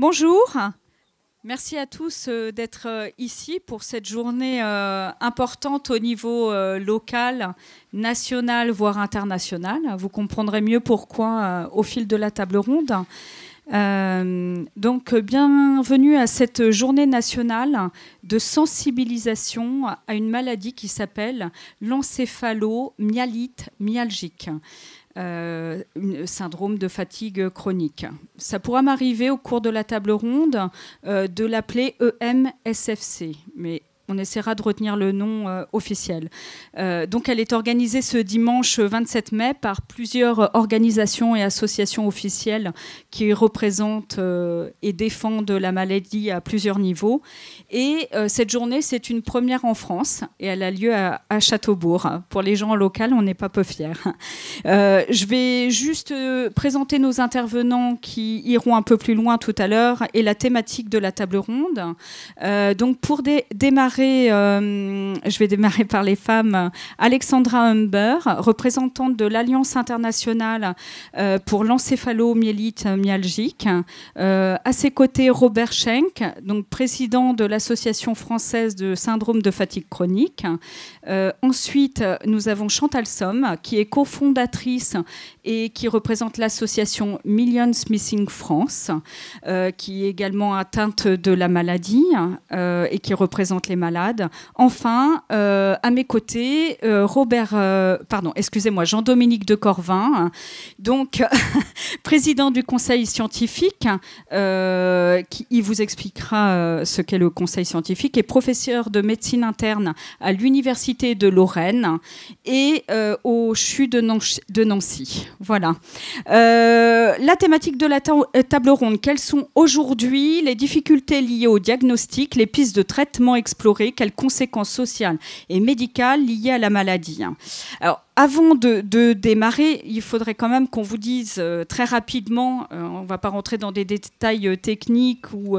Bonjour, merci à tous d'être ici pour cette journée importante au niveau local, national, voire international. Vous comprendrez mieux pourquoi au fil de la table ronde. Donc, bienvenue à cette journée nationale de sensibilisation à une maladie qui s'appelle l'encéphalomyélite myalgique. Un syndrome de fatigue chronique. Ça pourra m'arriver au cours de la table ronde de l'appeler EMSFC, mais on essaiera de retenir le nom officiel. Donc elle est organisée ce dimanche 27 mai par plusieurs organisations et associations officielles qui représentent et défendent la maladie à plusieurs niveaux. Et cette journée, c'est une première en France et elle a lieu à Châteaubourg. Pour les gens locaux, on n'est pas peu fiers. Je vais juste présenter nos intervenants qui iront un peu plus loin tout à l'heure et la thématique de la table ronde. Donc pour démarrer, je vais démarrer par les femmes. Alexandra Humber, représentante de l'Alliance internationale pour l'encéphalomyélite myalgique. À ses côtés, Robert Schenk, donc président de l'Association française de syndrome de fatigue chronique. Ensuite, nous avons Chantal Somme, qui est cofondatrice et qui représente l'association Millions Missing France, qui est également atteinte de la maladie et qui représente les malades. Enfin, à mes côtés, Jean-Dominique de Corvin, donc président du conseil scientifique, qui vous expliquera ce qu'est le conseil scientifique, et professeur de médecine interne à l'université de Lorraine et au CHU de Nancy. Voilà. La thématique de la table ronde, quelles sont aujourd'hui les difficultés liées au diagnostic, les pistes de traitement explorées, quelles conséquences sociales et médicales liées à la maladie. Alors, avant de démarrer, il faudrait quand même qu'on vous dise très rapidement, on ne va pas rentrer dans des détails techniques ou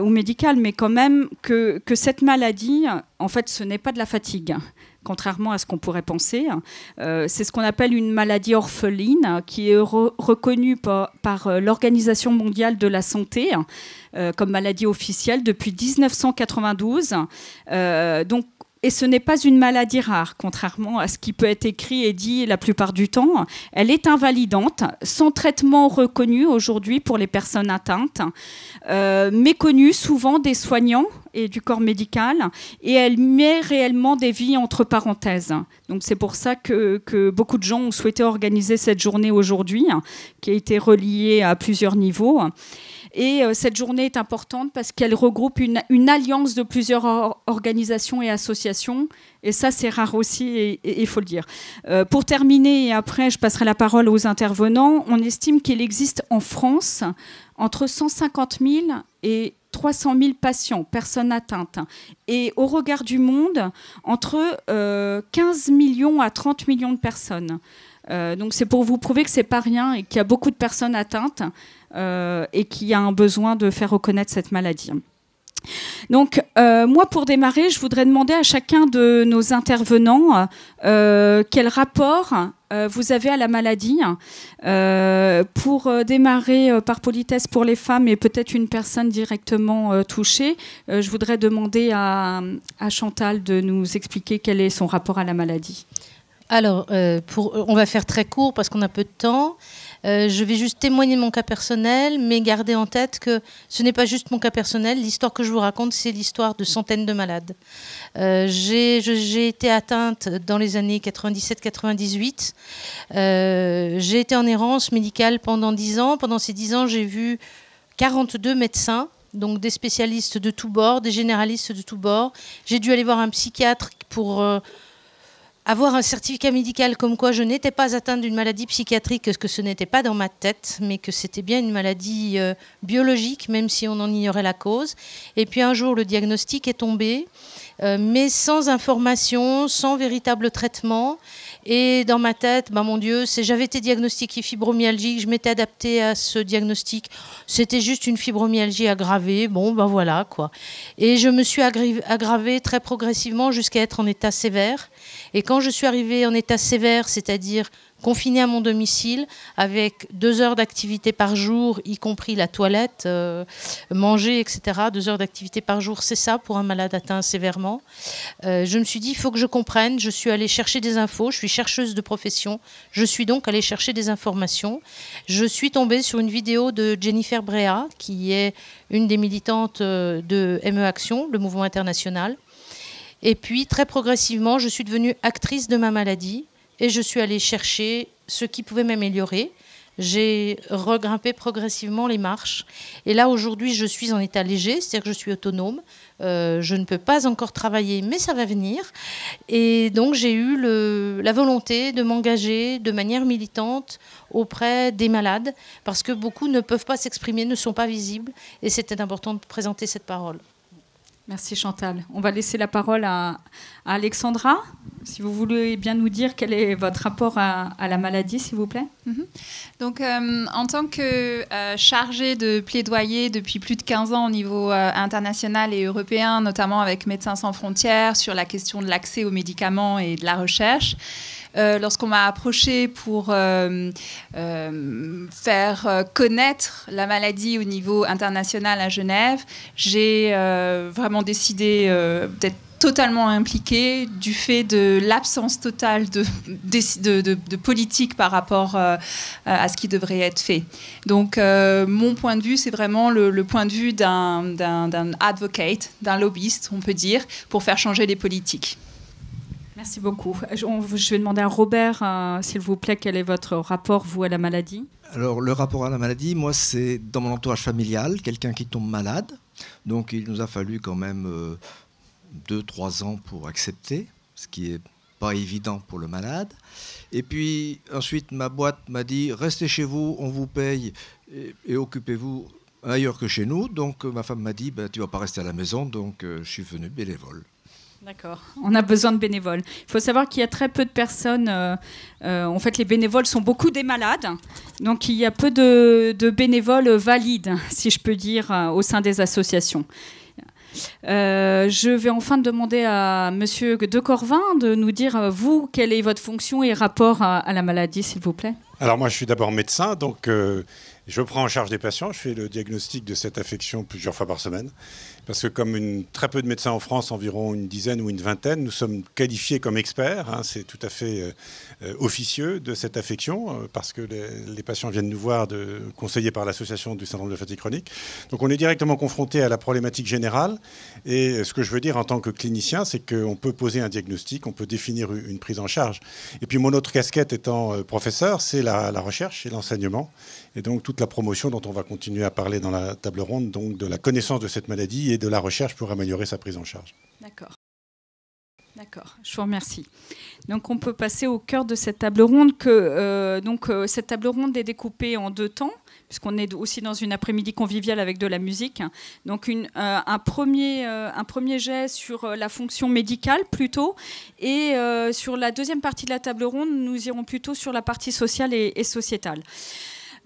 médicaux, mais quand même que cette maladie, en fait, ce n'est pas de la fatigue. Contrairement à ce qu'on pourrait penser. C'est ce qu'on appelle une maladie orpheline qui est reconnue par l'Organisation mondiale de la santé comme maladie officielle depuis 1992. Et ce n'est pas une maladie rare, contrairement à ce qui peut être écrit et dit la plupart du temps. Elle est invalidante, sans traitement reconnu aujourd'hui pour les personnes atteintes, méconnue souvent des soignants et du corps médical, et elle met réellement des vies entre parenthèses. Donc c'est pour ça que beaucoup de gens ont souhaité organiser cette journée aujourd'hui, qui a été reliée à plusieurs niveaux. Et cette journée est importante parce qu'elle regroupe une alliance de plusieurs organisations et associations. Et ça, c'est rare aussi, et il faut le dire. Pour terminer, et après, je passerai la parole aux intervenants, on estime qu'il existe en France entre 150 000 et 300 000 patients, personnes atteintes. Et au regard du monde, entre 15 millions à 30 millions de personnes. Donc c'est pour vous prouver que c'est pas rien et qu'il y a beaucoup de personnes atteintes et qu'il y a un besoin de faire reconnaître cette maladie. Donc moi, pour démarrer, je voudrais demander à chacun de nos intervenants quel rapport vous avez à la maladie. Pour démarrer par politesse pour les femmes et peut-être une personne directement touchée, je voudrais demander à Chantal de nous expliquer quel est son rapport à la maladie. Alors, on va faire très court parce qu'on a peu de temps. Je vais juste témoigner de mon cas personnel, mais garder en tête que ce n'est pas juste mon cas personnel. L'histoire que je vous raconte, c'est l'histoire de centaines de malades. J'ai été atteinte dans les années 97-98. J'ai été en errance médicale pendant 10 ans. Pendant ces 10 ans, j'ai vu 42 médecins, donc des spécialistes de tous bords, des généralistes de tous bords. J'ai dû aller voir un psychiatre pour avoir un certificat médical comme quoi je n'étais pas atteinte d'une maladie psychiatrique, que ce n'était pas dans ma tête, mais que c'était bien une maladie biologique, même si on en ignorait la cause. Et puis un jour, le diagnostic est tombé, mais sans information, sans véritable traitement. Et dans ma tête, mon Dieu, j'avais été diagnostiquée fibromyalgique, je m'étais adaptée à ce diagnostic. C'était juste une fibromyalgie aggravée, voilà quoi. Et je me suis aggravée très progressivement jusqu'à être en état sévère. Et quand je suis arrivée en état sévère, c'est-à-dire confinée à mon domicile, avec 2 heures d'activité par jour, y compris la toilette, manger, etc. 2 heures d'activité par jour, c'est ça pour un malade atteint sévèrement. Je me suis dit, il faut que je comprenne. Je suis allée chercher des infos. Je suis chercheuse de profession. Je suis donc allée chercher des informations. Je suis tombée sur une vidéo de Jennifer Brea, qui est une des militantes de ME Action, le mouvement international. Et puis, très progressivement, je suis devenue actrice de ma maladie et je suis allée chercher ce qui pouvait m'améliorer. J'ai regrimpé progressivement les marches. Et là, aujourd'hui, je suis en état léger, c'est-à-dire que je suis autonome. Je ne peux pas encore travailler, mais ça va venir. Et donc, j'ai eu la volonté de m'engager de manière militante auprès des malades, parce que beaucoup ne peuvent pas s'exprimer, ne sont pas visibles. Et c'était important de présenter cette parole. Merci Chantal. On va laisser la parole à Alexandra. Si vous voulez bien nous dire quel est votre rapport à la maladie, s'il vous plaît. Donc, en tant que chargée de plaidoyer depuis plus de 15 ans au niveau international et européen, notamment avec Médecins sans frontières, sur la question de l'accès aux médicaments et de la recherche, lorsqu'on m'a approchée pour faire connaître la maladie au niveau international à Genève, j'ai vraiment décidé d'être totalement impliquée du fait de l'absence totale de politique par rapport à ce qui devrait être fait. Donc, mon point de vue, c'est vraiment le point de vue d'un advocate, d'un lobbyiste, on peut dire, pour faire changer les politiques. Merci beaucoup. Je vais demander à Robert, s'il vous plaît, quel est votre rapport, vous, à la maladie ? Alors, le rapport à la maladie, moi, c'est dans mon entourage familial, quelqu'un qui tombe malade. Donc, il nous a fallu quand même 2-3 ans pour accepter, ce qui n'est pas évident pour le malade. Et puis, ensuite, ma boîte m'a dit, restez chez vous, on vous paye et occupez-vous ailleurs que chez nous. Donc, ma femme m'a dit, tu ne vas pas rester à la maison, donc je suis venu bénévole. D'accord, on a besoin de bénévoles. Il faut savoir qu'il y a très peu de personnes, en fait les bénévoles sont beaucoup des malades, donc il y a peu de bénévoles valides, si je peux dire, au sein des associations. Je vais enfin demander à Monsieur de Corvin de nous dire, vous, quelle est votre fonction et rapport à la maladie, s'il vous plaît. Alors moi je suis d'abord médecin, donc je prends en charge des patients, je fais le diagnostic de cette affection plusieurs fois par semaine. Parce que comme très peu de médecins en France, environ une dizaine ou une vingtaine, nous sommes qualifiés comme experts, c'est tout à fait officieux de cette affection, parce que les patients viennent nous voir conseillés par l'association du syndrome de fatigue chronique. Donc on est directement confronté à la problématique générale. Et ce que je veux dire en tant que clinicien, c'est qu'on peut poser un diagnostic, on peut définir une prise en charge. Et puis mon autre casquette étant professeur, c'est la recherche et l'enseignement. Et donc toute la promotion dont on va continuer à parler dans la table ronde, donc de la connaissance de cette maladie et de la recherche pour améliorer sa prise en charge. D'accord. D'accord, je vous remercie. Donc on peut passer au cœur de cette table ronde. Cette table ronde est découpée en 2 temps, puisqu'on est aussi dans une après-midi conviviale avec de la musique. Donc un premier jet sur la fonction médicale plutôt, et sur la deuxième partie de la table ronde, nous irons plutôt sur la partie sociale et sociétale.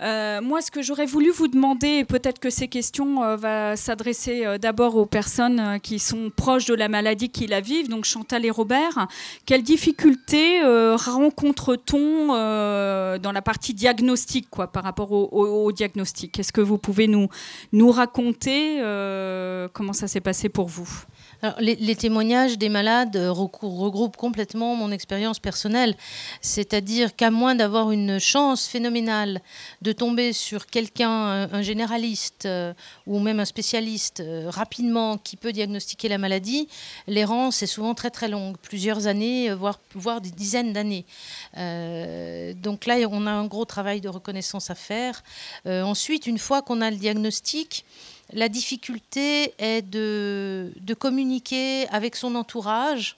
Moi, ce que j'aurais voulu vous demander, et peut-être que ces questions vont s'adresser d'abord aux personnes qui sont proches de la maladie, qui la vivent, donc Chantal et Robert. Quelles difficultés rencontre-t-on dans la partie diagnostic, par rapport au diagnostic ? Est-ce que vous pouvez nous raconter comment ça s'est passé pour vous ? Alors, les témoignages des malades regroupent complètement mon expérience personnelle. C'est-à-dire qu'à moins d'avoir une chance phénoménale de tomber sur quelqu'un, un généraliste ou même un spécialiste rapidement qui peut diagnostiquer la maladie, l'errance est souvent très très longue, plusieurs années, voire des dizaines d'années. Donc là, on a un gros travail de reconnaissance à faire. Ensuite, une fois qu'on a le diagnostic, la difficulté est de communiquer avec son entourage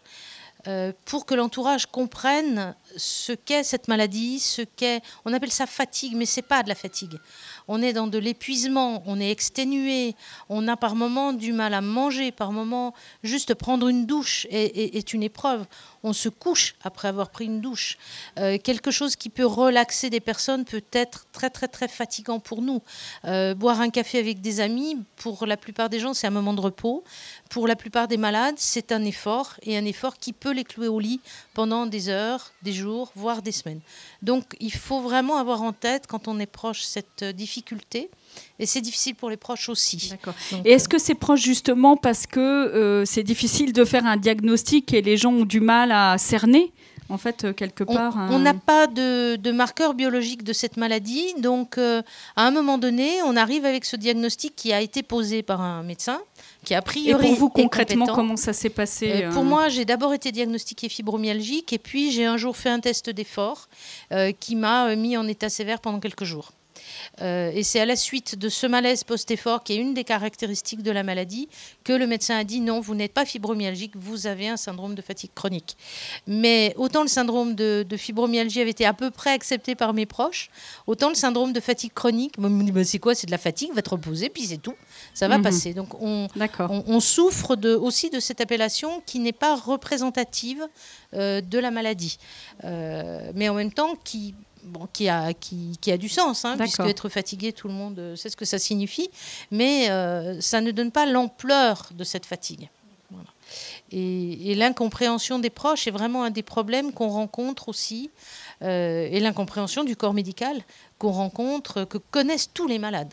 pour que l'entourage comprenne ce qu'est cette maladie, on appelle ça fatigue, mais ce n'est pas de la fatigue. On est dans de l'épuisement, on est exténué, on a par moments du mal à manger, par moments juste prendre une douche est une épreuve. on se couche après avoir pris une douche. Quelque chose qui peut relaxer des personnes peut être très très très fatigant pour nous. Boire un café avec des amis, pour la plupart des gens, c'est un moment de repos. Pour la plupart des malades, c'est un effort, et un effort qui peut les clouer au lit pendant des heures, des jours, voire des semaines. Donc il faut vraiment avoir en tête, quand on est proche, cette difficulté. Et c'est difficile pour les proches aussi. D'accord. Et est-ce que c'est proche justement parce que c'est difficile de faire un diagnostic et les gens ont du mal à cerner, en fait, quelque part On n'a pas de marqueur biologique de cette maladie. Donc, à un moment donné, on arrive avec ce diagnostic qui a été posé par un médecin, qui a priori. Et pour vous, concrètement, compétent. comment ça s'est passé Pour moi, j'ai d'abord été diagnostiquée fibromyalgique, et puis j'ai un jour fait un test d'effort qui m'a mis en état sévère pendant quelques jours. Et c'est à la suite de ce malaise post-effort, qui est une des caractéristiques de la maladie, que le médecin a dit non, vous n'êtes pas fibromyalgique, vous avez un syndrome de fatigue chronique. Mais autant le syndrome de fibromyalgie avait été à peu près accepté par mes proches, autant le syndrome de fatigue chronique, on me dit bah, c'est quoi, c'est de la fatigue, va te reposer, puis c'est tout, ça va passer. Donc on souffre aussi de cette appellation qui n'est pas représentative de la maladie, mais en même temps qui a du sens, puisque être fatigué, tout le monde sait ce que ça signifie, mais ça ne donne pas l'ampleur de cette fatigue. Voilà. Et l'incompréhension des proches est vraiment un des problèmes qu'on rencontre aussi, et l'incompréhension du corps médical qu'on rencontre, que connaissent tous les malades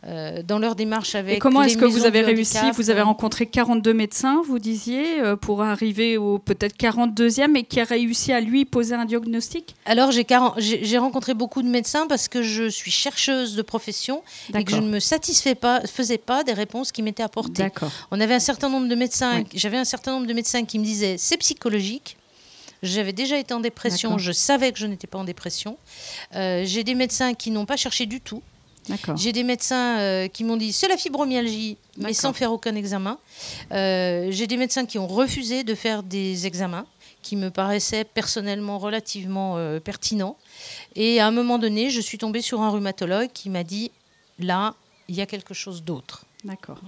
dans leur démarche avec. Et comment est-ce que vous avez réussi? handicap, Vous avez rencontré 42 médecins, vous disiez, pour arriver au peut-être 42e, et qui a réussi à lui poser un diagnostic? Alors j'ai rencontré beaucoup de médecins parce que je suis chercheuse de profession et que je ne me faisais pas des réponses qui m'étaient apportées. On avait un certain nombre de médecins, j'avais un certain nombre de médecins qui me disaient c'est psychologique. J'avais déjà été en dépression, je savais que je n'étais pas en dépression. J'ai des médecins qui n'ont pas cherché du tout. J'ai des médecins qui m'ont dit c'est la fibromyalgie, mais sans faire aucun examen. J'ai des médecins qui ont refusé de faire des examens qui me paraissaient personnellement relativement pertinents. Et à un moment donné, je suis tombée sur un rhumatologue qui m'a dit là, il y a quelque chose d'autre. D'accord.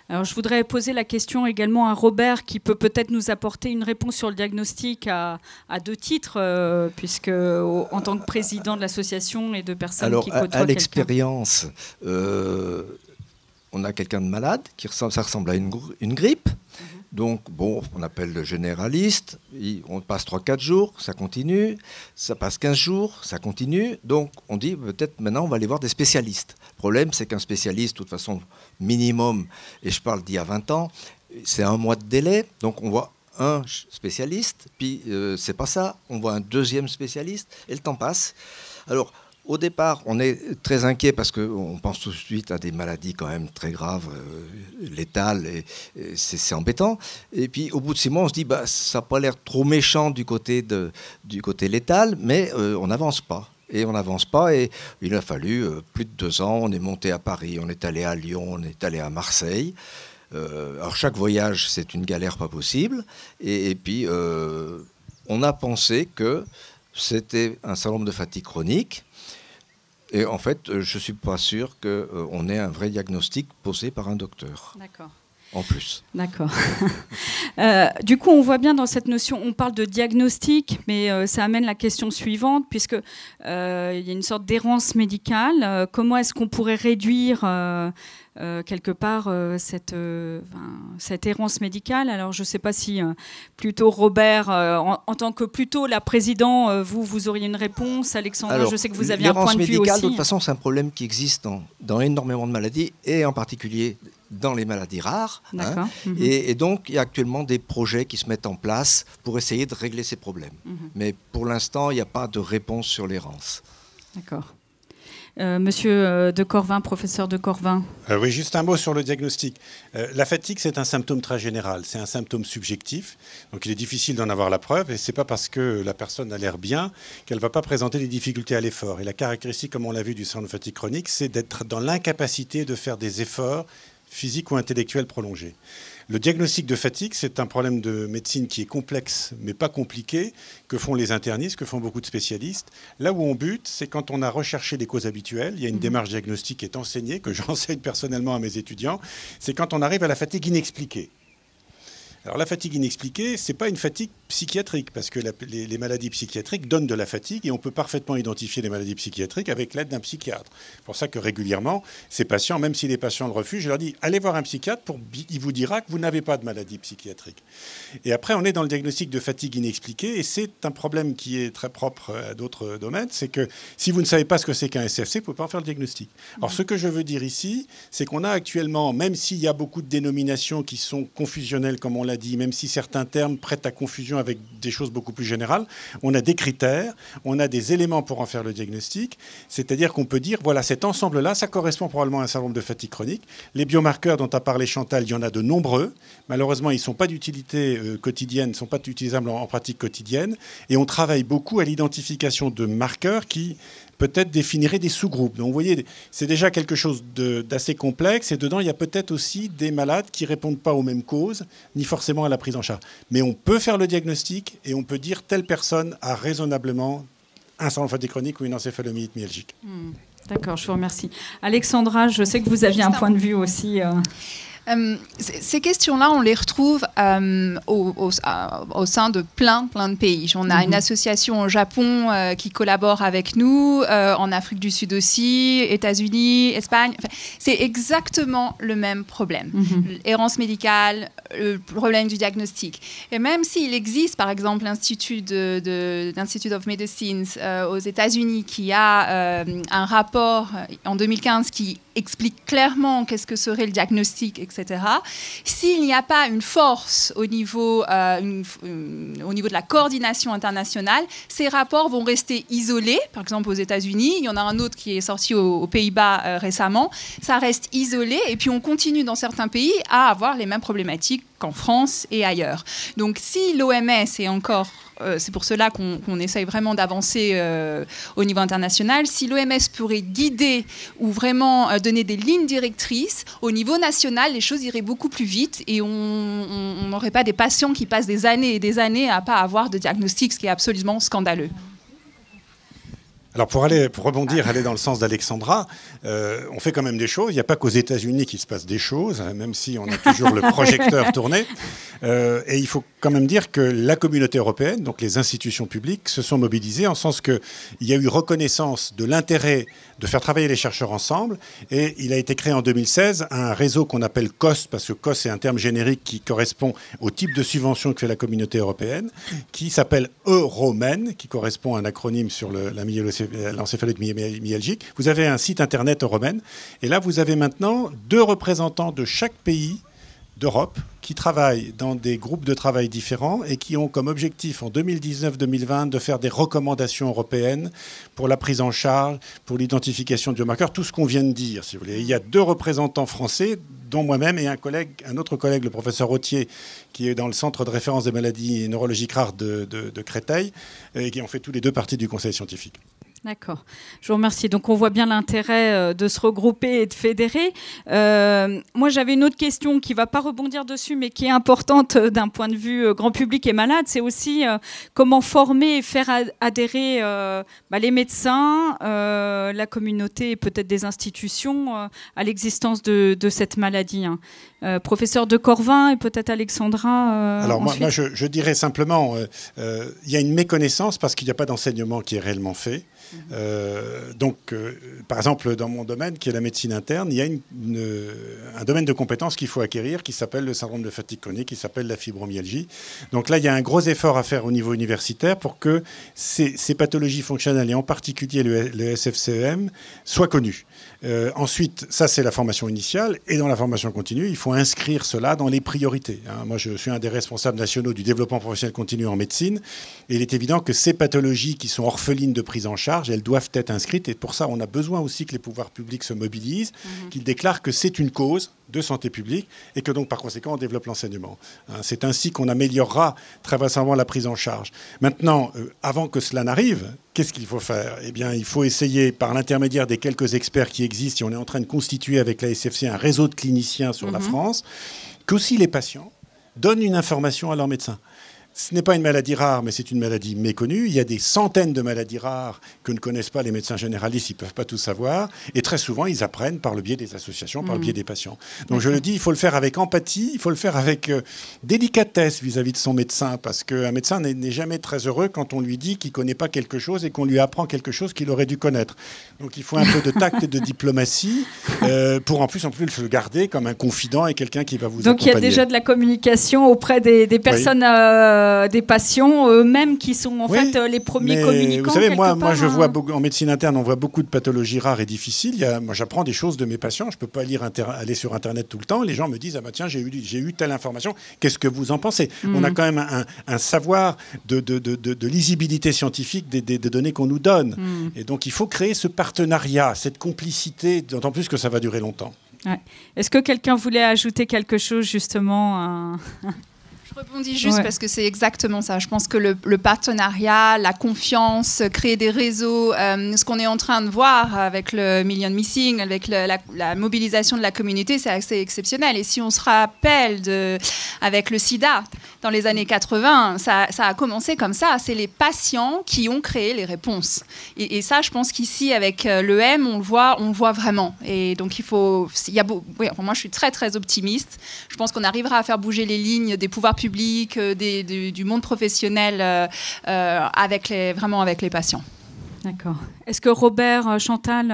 Alors, je voudrais poser la question également à Robert, qui peut peut-être nous apporter une réponse sur le diagnostic à deux titres, puisque en tant que président de l'association et de personnes qui côtoient à l'expérience, on a quelqu'un de malade, ça ressemble à une grippe. Donc, bon, on appelle le généraliste, on passe 3-4 jours, ça continue, ça passe 15 jours, ça continue. Donc, on dit peut-être maintenant, on va aller voir des spécialistes. Le problème, c'est qu'un spécialiste, de toute façon, minimum, et je parle d'il y a 20 ans, c'est 1 mois de délai. Donc, on voit un spécialiste, puis c'est pas ça, on voit un deuxième spécialiste, et le temps passe. Alors, au départ, on est très inquiet parce qu'on pense tout de suite à des maladies quand même très graves, létales, et c'est embêtant. Et puis, au bout de 6 mois, on se dit, ça n'a pas l'air trop méchant du côté létal, mais on n'avance pas. Et on n'avance pas, et il a fallu plus de 2 ans. On est monté à Paris, on est allé à Lyon, on est allé à Marseille. Alors, chaque voyage, c'est une galère pas possible. Et puis, on a pensé que c'était un syndrome de fatigue chronique. Et en fait, je ne suis pas sûr qu'on ait un vrai diagnostic posé par un docteur. D'accord. En plus. D'accord. Du coup, on voit bien dans cette notion, on parle de diagnostic, mais ça amène la question suivante, puisque il y a une sorte d'errance médicale. Comment est-ce qu'on pourrait réduire quelque part cette errance médicale? Alors, je ne sais pas si plutôt Robert, en tant que plutôt la présidente, vous auriez une réponse. Alexandra, alors, je sais que vous aviez un point de vue aussi. De toute façon, c'est un problème qui existe dans énormément de maladies, et en particulier dans les maladies rares. Et donc, il y a actuellement des projets qui se mettent en place pour essayer de régler ces problèmes. Mais pour l'instant, il n'y a pas de réponse sur l'errance. D'accord. Monsieur de Corvin, professeur de Corvin. Oui, juste un mot sur le diagnostic. La fatigue, c'est un symptôme très général. C'est un symptôme subjectif. Donc, il est difficile d'en avoir la preuve. Et ce n'est pas parce que la personne a l'air bien qu'elle ne va pas présenter des difficultés à l'effort. Et la caractéristique, comme on l'a vu, du syndrome de fatigue chronique, c'est d'être dans l'incapacité de faire des efforts physiques ou intellectuels prolongés. Le diagnostic de fatigue, c'est un problème de médecine qui est complexe, mais pas compliqué, que font les internistes, que font beaucoup de spécialistes. Là où on bute, c'est quand on a recherché les causes habituelles. Il y a une démarche diagnostique qui est enseignée, que j'enseigne personnellement à mes étudiants. C'est quand on arrive à la fatigue inexpliquée. Alors la fatigue inexpliquée, ce n'est pas une fatigue psychiatrique, parce que les maladies psychiatriques donnent de la fatigue et on peut parfaitement identifier les maladies psychiatriques avec l'aide d'un psychiatre. C'est pour ça que régulièrement, ces patients, même si les patients le refusent, je leur dis allez voir un psychiatre, il vous dira que vous n'avez pas de maladie psychiatrique. Et après, on est dans le diagnostic de fatigue inexpliquée et c'est un problème qui est très propre à d'autres domaines, c'est que si vous ne savez pas ce que c'est qu'un SFC, vous ne pouvez pas en faire le diagnostic. Alors ce que je veux dire ici, c'est qu'on a actuellement, même s'il y a beaucoup de dénominations qui sont confusionnelles, comme on l'a dit, même si certains termes prêtent à confusion avec des choses beaucoup plus générales, on a des critères, on a des éléments pour en faire le diagnostic, c'est-à-dire qu'on peut dire, voilà, cet ensemble-là, ça correspond probablement à un syndrome de fatigue chronique. Les biomarqueurs dont a parlé Chantal, il y en a de nombreux. Malheureusement, ils ne sont pas d'utilité quotidienne, ne sont pas utilisables en pratique quotidienne. Et on travaille beaucoup à l'identification de marqueurs qui peut-être définirait des sous-groupes. Donc vous voyez, c'est déjà quelque chose d'assez complexe et dedans, il y a peut-être aussi des malades qui ne répondent pas aux mêmes causes, ni forcément à la prise en charge. Mais on peut faire le diagnostic et on peut dire telle personne a raisonnablement un syndrome de fatigue chronique ou une encéphalomyélite myalgique. D'accord, je vous remercie. Alexandra, je sais que vous aviez un point de vue aussi. Ces questions-là, on les retrouve au sein de plein de pays. On a une association au Japon qui collabore avec nous, en Afrique du Sud aussi, États-Unis, Espagne. Enfin, c'est exactement le même problème. L'errance médicale, le problème du diagnostic. Et même s'il existe, par exemple, l'Institute of Medicine aux États-Unis qui a un rapport en 2015 qui explique clairement qu'est-ce que serait le diagnostic, etc. S'il n'y a pas une force au niveau de la coordination internationale, ces rapports vont rester isolés. Par exemple, aux États-Unis, il y en a un autre qui est sorti aux Pays-Bas récemment. Ça reste isolé et puis on continue dans certains pays à avoir les mêmes problématiques qu'en France et ailleurs. Donc si l'OMS est encore... c'est pour cela qu'on essaye vraiment d'avancer au niveau international. Si l'OMS pourrait guider ou vraiment donner des lignes directrices, au niveau national, les choses iraient beaucoup plus vite et on n'aurait pas des patients qui passent des années et des années à ne pas avoir de diagnostic, ce qui est absolument scandaleux. Alors pour rebondir, aller dans le sens d'Alexandra, on fait quand même des choses. Il n'y a pas qu'aux États-Unis qu'il se passe des choses, même si on a toujours le projecteur tourné. Et il faut quand même dire que la communauté européenne, donc les institutions publiques, se sont mobilisées en sens qu'il y a eu reconnaissance de l'intérêt de faire travailler les chercheurs ensemble. Et il a été créé en 2016 un réseau qu'on appelle COS, parce que COS est un terme générique qui correspond au type de subvention que fait la communauté européenne, qui s'appelle Euromen, qui correspond à un acronyme sur l'encéphalite myalgique. Vous avez un site internet Euromen. Et là, vous avez maintenant 2 représentants de chaque pays d'Europe qui travaillent dans des groupes de travail différents et qui ont comme objectif en 2019-2020 de faire des recommandations européennes pour la prise en charge, pour l'identification de biomarqueurs, tout ce qu'on vient de dire, si vous voulez. Il y a 2 représentants français, dont moi-même et un autre collègue, le professeur Rottier, qui est dans le centre de référence des maladies neurologiques rares de Créteil, et qui ont fait tous les 2 partie du conseil scientifique. D'accord, je vous remercie. Donc on voit bien l'intérêt de se regrouper et de fédérer. Moi j'avais une autre question qui ne va pas rebondir dessus mais qui est importante d'un point de vue grand public et malade. C'est aussi comment former et faire adhérer les médecins, la communauté et peut-être des institutions à l'existence de cette maladie. Professeur de Corvin et peut-être Alexandra. Alors moi je dirais simplement, il y a une méconnaissance parce qu'il n'y a pas d'enseignement qui est réellement fait. Par exemple, dans mon domaine, qui est la médecine interne, il y a un domaine de compétences qu'il faut acquérir qui s'appelle le syndrome de fatigue chronique, qui s'appelle la fibromyalgie. Donc là, il y a un gros effort à faire au niveau universitaire pour que ces pathologies fonctionnelles, et en particulier le SFCEM, soient connues. Ensuite, ça c'est la formation initiale, et dans la formation continue, il faut inscrire cela dans les priorités. Moi, je suis un des responsables nationaux du développement professionnel continu en médecine, et il est évident que ces pathologies qui sont orphelines de prise en charge, elles doivent être inscrites, et pour ça, on a besoin aussi que les pouvoirs publics se mobilisent, qu'ils déclarent que c'est une cause de santé publique, et que donc par conséquent, on développe l'enseignement. C'est ainsi qu'on améliorera très vraisemblablement la prise en charge. Maintenant, avant que cela n'arrive, qu'est-ce qu'il faut faire ? Eh bien, il faut essayer, par l'intermédiaire des quelques experts qui existent, et on est en train de constituer avec la SFC un réseau de cliniciens sur la France, qu'aussi les patients donnent une information à leur médecin. Ce n'est pas une maladie rare, mais c'est une maladie méconnue. Il y a des centaines de maladies rares que ne connaissent pas les médecins généralistes, ils ne peuvent pas tout savoir. Et très souvent, ils apprennent par le biais des associations, par le biais des patients. Donc je le dis, il faut le faire avec empathie, il faut le faire avec délicatesse vis-à-vis de son médecin, parce qu'un médecin n'est jamais très heureux quand on lui dit qu'il ne connaît pas quelque chose et qu'on lui apprend quelque chose qu'il aurait dû connaître. Donc il faut un peu de tact et de diplomatie pour en plus le garder comme un confident et quelqu'un qui va vous accompagner. Donc il y a déjà de la communication auprès des personnes... des patients eux-mêmes qui sont en fait les premiers communicants. Vous savez, moi je vois en médecine interne, on voit beaucoup de pathologies rares et difficiles. Moi, j'apprends des choses de mes patients. Je ne peux pas aller sur Internet tout le temps. Les gens me disent, ah bah tiens, j'ai eu telle information. Qu'est-ce que vous en pensez? On a quand même un savoir de lisibilité scientifique des données qu'on nous donne. Et donc, il faut créer ce partenariat, cette complicité, d'autant plus que ça va durer longtemps. Ouais. Est-ce que quelqu'un voulait ajouter quelque chose, justement Je rebondis juste parce que c'est exactement ça. Je pense que le partenariat, la confiance, créer des réseaux, ce qu'on est en train de voir avec le Million Missing, avec la mobilisation de la communauté, c'est assez exceptionnel. Et si on se rappelle avec le sida, dans les années 80, ça a commencé comme ça. C'est les patients qui ont créé les réponses. Et ça, je pense qu'ici, avec l'EM, on le voit vraiment. Et donc, moi, je suis très, très optimiste. Je pense qu'on arrivera à faire bouger les lignes des pouvoirs public, du monde professionnel vraiment avec les patients. D'accord. Est-ce que Robert, Chantal...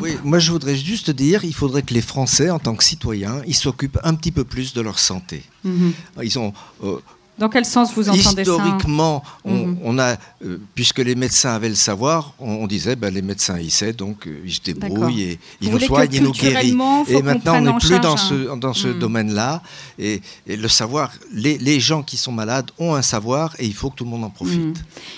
Oui, moi je voudrais juste dire, il faudrait que les Français, en tant que citoyens, ils s'occupent un petit peu plus de leur santé. Ils ont... Dans quel sens vous entendez historiquement, ça? On a, puisque les médecins avaient le savoir, on disait les médecins ils savent, donc ils se débrouillent et ils nous soignent, ils nous guérissent. Et maintenant on n'est plus dans ce domaine-là. Et le savoir, les gens qui sont malades ont un savoir et il faut que tout le monde en profite.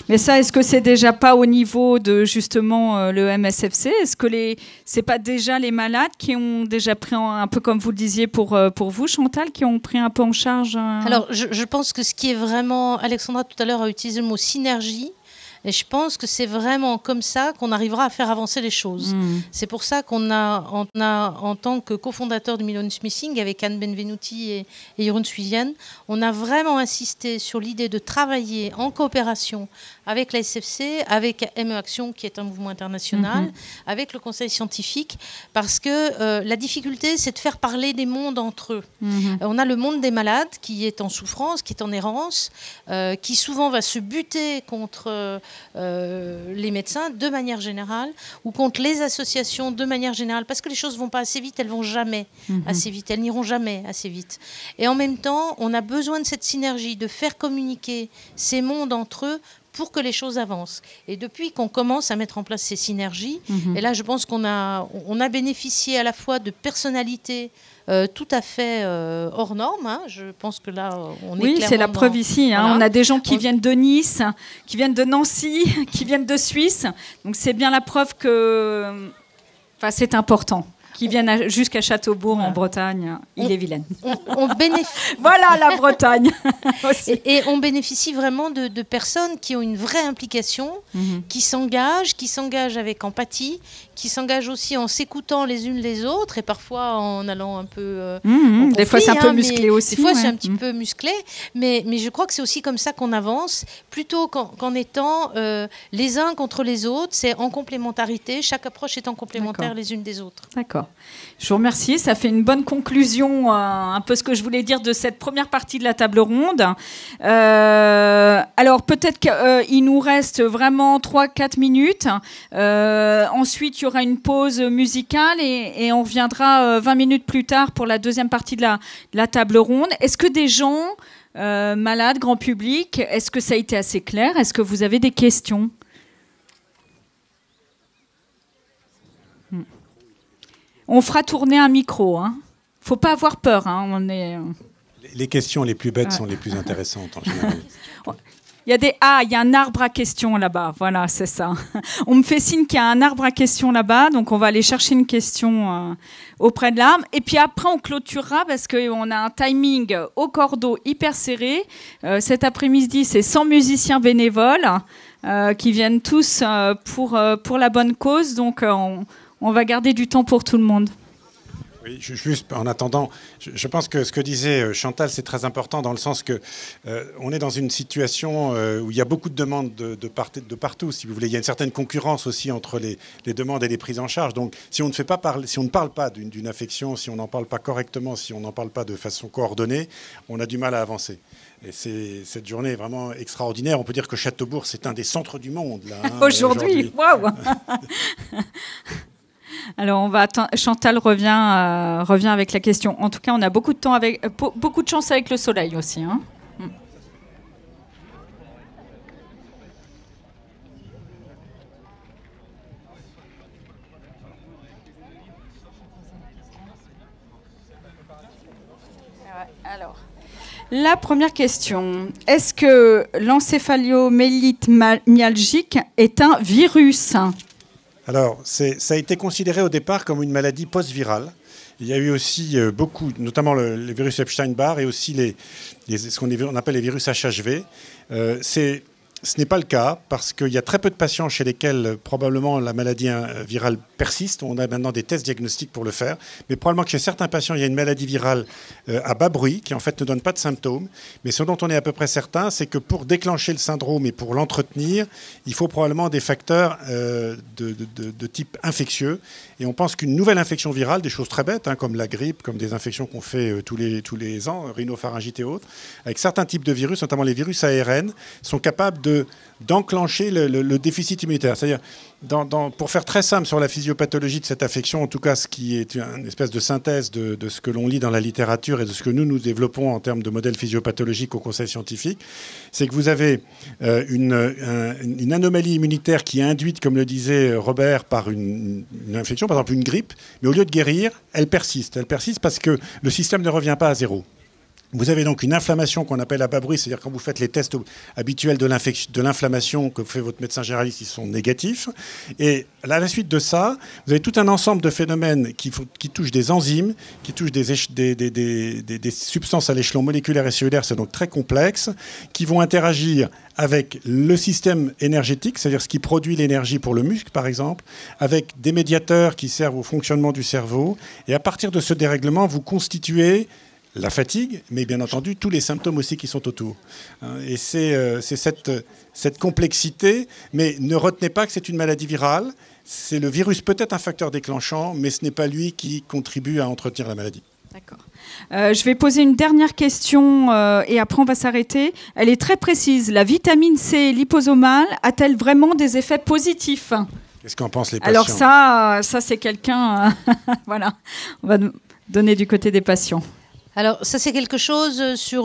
Mais ça, est-ce que c'est déjà pas au niveau de justement le MSFC? Est-ce que c'est pas déjà les malades qui ont déjà pris un peu comme vous le disiez pour vous, Chantal, qui ont pris un peu en charge Alors je pense que ce qui est vraiment... Alexandra tout à l'heure a utilisé le mot synergie. Et je pense que c'est vraiment comme ça qu'on arrivera à faire avancer les choses. C'est pour ça qu'on a, en tant que cofondateur de Million Missing, avec Anne Benvenuti et Jeroen Suizian, on a vraiment insisté sur l'idée de travailler en coopération avec la SFC, avec ME Action, qui est un mouvement international, avec le conseil scientifique, parce que la difficulté, c'est de faire parler des mondes entre eux. On a le monde des malades qui est en souffrance, qui est en errance, qui souvent va se buter contre les médecins de manière générale, ou contre les associations de manière générale, parce que les choses ne vont pas assez vite, elles ne vont jamais assez vite, elles n'iront jamais assez vite. Et en même temps, on a besoin de cette synergie, de faire communiquer ces mondes entre eux pour que les choses avancent. Et depuis qu'on commence à mettre en place ces synergies, et là je pense qu'on a bénéficié à la fois de personnalités tout à fait hors normes. Je pense que là, on est clairement... Oui, c'est la preuve ici. Voilà. On a des gens qui viennent de Nice, qui viennent de Nancy, qui viennent de Suisse. Donc c'est bien la preuve que c'est important. Qui viennent jusqu'à Châteaubourg, en Bretagne, Ille-et-Vilaine. On bénéficie... Voilà la Bretagne. et on bénéficie vraiment de personnes qui ont une vraie implication, qui s'engagent avec empathie, qui s'engagent aussi en s'écoutant les unes les autres et parfois en allant un peu... en des fois, c'est un peu musclé aussi. Des fois, c'est un petit peu musclé. Mais je crois que c'est aussi comme ça qu'on avance, plutôt qu'en étant les uns contre les autres. C'est en complémentarité. Chaque approche étant complémentaire les unes des autres. D'accord. Je vous remercie. Ça fait une bonne conclusion, un peu ce que je voulais dire de cette première partie de la table ronde. Alors, peut-être qu'il nous reste vraiment 3-4 minutes. Ensuite, il y aura une pause musicale et on reviendra 20 minutes plus tard pour la deuxième partie de la table ronde. Est-ce que des gens malades, grand public, est-ce que ça a été assez clair? Est-ce que vous avez des questions? On fera tourner un micro. Faut pas avoir peur. On est... Les questions les plus bêtes sont les plus intéressantes en général. Il y a un arbre à questions là-bas. Voilà, c'est ça. On me fait signe qu'il y a un arbre à questions là-bas, donc on va aller chercher une question auprès de l'arbre. Et puis après, on clôturera parce qu'on a un timing au cordeau hyper serré. Cet après-midi, c'est 100 musiciens bénévoles qui viennent tous pour la bonne cause. Donc, on va garder du temps pour tout le monde. Oui, juste en attendant, je pense que ce que disait Chantal, c'est très important dans le sens que on est dans une situation où il y a beaucoup de demandes de partout, si vous voulez. Il y a une certaine concurrence aussi entre les demandes et les prises en charge. Donc, si on ne parle pas d'une affection, si on n'en parle pas correctement, si on n'en parle pas de façon coordonnée, on a du mal à avancer. Et cette journée est vraiment extraordinaire. On peut dire que Châteaubourg, c'est un des centres du monde. Là, hein, aujourd'hui, waouh. Alors, Chantal revient avec la question. En tout cas, on a beaucoup de chance avec le soleil aussi. Hein. Alors, la première question. Est-ce que l'encéphalomyélite myalgique est un virus ? Alors, ça a été considéré au départ comme une maladie post-virale. Il y a eu aussi beaucoup, notamment le virus Epstein-Barr et aussi ce qu'on appelle les virus HHV. Ce n'est pas le cas parce qu'il y a très peu de patients chez lesquels probablement la maladie virale persiste. On a maintenant des tests diagnostiques pour le faire. Mais probablement que chez certains patients, il y a une maladie virale à bas bruit qui en fait ne donne pas de symptômes. Mais ce dont on est à peu près certain, c'est que pour déclencher le syndrome et pour l'entretenir, il faut probablement des facteurs de type infectieux. Et on pense qu'une nouvelle infection virale, des choses très bêtes, hein, comme la grippe, comme des infections qu'on fait tous les ans, rhinopharyngite et autres, avec certains types de virus, notamment les virus ARN, sont capables d'enclencher le déficit immunitaire. C'est-à-dire, pour faire très simple sur la physiopathologie de cette affection, en tout cas ce qui est une espèce de synthèse de ce que l'on lit dans la littérature et de ce que nous développons en termes de modèles physiopathologiques au Conseil scientifique, c'est que vous avez une anomalie immunitaire qui est induite, comme le disait Robert, par une infection, par exemple une grippe, mais au lieu de guérir, elle persiste. Elle persiste parce que le système ne revient pas à zéro. Vous avez donc une inflammation qu'on appelle à bas bruit, c'est-à-dire quand vous faites les tests habituels de l'inflammation que fait votre médecin généraliste, ils sont négatifs. Et à la suite de ça, vous avez tout un ensemble de phénomènes qui touchent des enzymes, qui touchent des substances à l'échelon moléculaire et cellulaire, c'est donc très complexe, qui vont interagir avec le système énergétique, c'est-à-dire ce qui produit l'énergie pour le muscle, par exemple, avec des médiateurs qui servent au fonctionnement du cerveau. Et à partir de ce dérèglement, vous constituez la fatigue, mais bien entendu tous les symptômes aussi qui sont autour. Et c'est cette complexité, mais ne retenez pas que c'est une maladie virale. C'est le virus peut-être un facteur déclenchant, mais ce n'est pas lui qui contribue à entretenir la maladie. D'accord. Je vais poser une dernière question et après on va s'arrêter. Elle est très précise. La vitamine C liposomale a-t-elle vraiment des effets positifs ? Qu'est-ce qu'en pensent les patients ? Alors ça c'est quelqu'un... voilà, on va donner du côté des patients. Alors, ça, c'est quelque chose sur...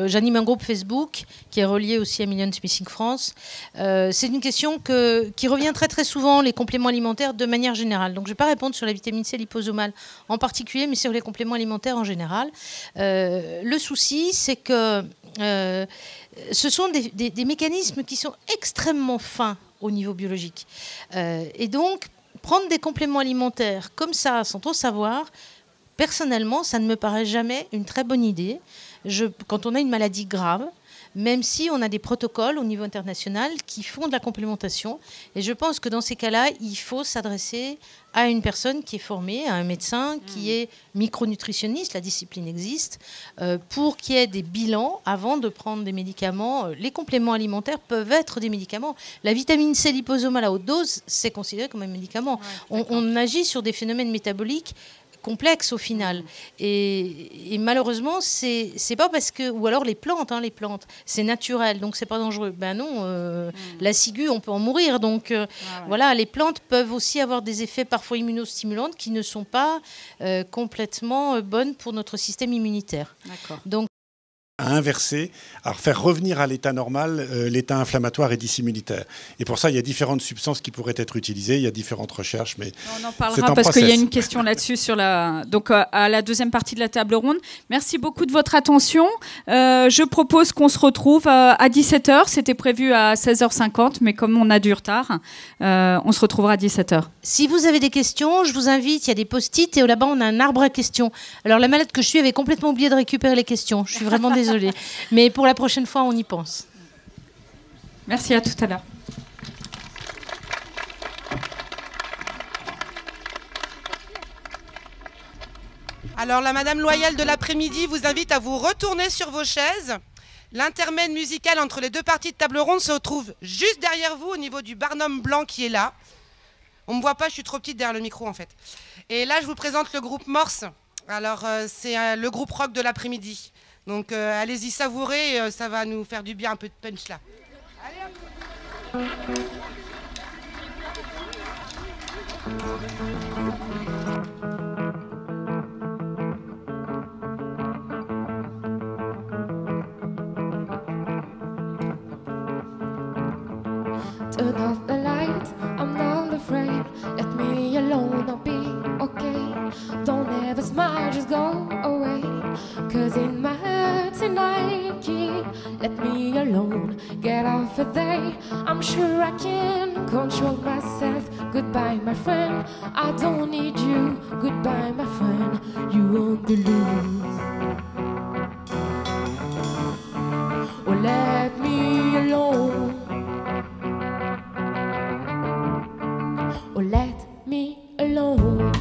j'anime un groupe Facebook qui est relié aussi à Millions Missing France. C'est une question qui revient très, très souvent, les compléments alimentaires, de manière générale. Donc, je ne vais pas répondre sur la vitamine C liposomale en particulier, mais sur les compléments alimentaires en général. Le souci, c'est que ce sont des mécanismes qui sont extrêmement fins au niveau biologique. Et donc, prendre des compléments alimentaires comme ça, sans trop savoir... Personnellement, ça ne me paraît jamais une très bonne idée. Quand on a une maladie grave, même si on a des protocoles au niveau international qui font de la complémentation. Et je pense que dans ces cas-là, il faut s'adresser à une personne qui est formée, à un médecin qui est micronutritionniste, la discipline existe, pour qu'il y ait des bilans avant de prendre des médicaments. Les compléments alimentaires peuvent être des médicaments. La vitamine C liposomale à haute dose, c'est considéré comme un médicament. Ouais, on agit sur des phénomènes métaboliques complexe au final. Et malheureusement, c'est pas parce que... Ou alors les plantes, c'est naturel, donc c'est pas dangereux. Ben non, la ciguë, on peut en mourir. Donc voilà, les plantes peuvent aussi avoir des effets parfois immunostimulantes qui ne sont pas complètement bonnes pour notre système immunitaire. Donc, à inverser, à faire revenir à l'état normal l'état inflammatoire et dissimmunitaire. Et pour ça, il y a différentes substances qui pourraient être utilisées, il y a différentes recherches, mais on en parlera parce qu'il y a une question là-dessus donc à la deuxième partie de la table ronde. Merci beaucoup de votre attention. Je propose qu'on se retrouve à 17h. C'était prévu à 16h50, mais comme on a du retard, on se retrouvera à 17h. Si vous avez des questions, je vous invite, il y a des post-it et là-bas, on a un arbre à questions. Alors, la malade que je suis avait complètement oublié de récupérer les questions. Je suis vraiment désolée. Mais pour la prochaine fois, on y pense. Merci, à tout à l'heure. Alors la Madame Loyal de l'après-midi vous invite à vous retourner sur vos chaises. L'intermède musical entre les deux parties de table ronde se trouve juste derrière vous au niveau du barnum blanc qui est là. On ne me voit pas, je suis trop petite derrière le micro en fait. Et là je vous présente le groupe Morse. Alors c'est le groupe rock de l'après-midi. Donc allez-y savourer, ça va nous faire du bien, un peu de punch là. Allez hop. Turn off the light, I'm not afraid. Let me alone, I'll be okay. Don't ever smile, just go away. Cause in my heart tonight, kid, let me alone. Get off a day, I'm sure I can control myself. Goodbye, my friend, I don't need you. Goodbye, my friend, you on the loose. Oh, let me alone. Oh, let me alone.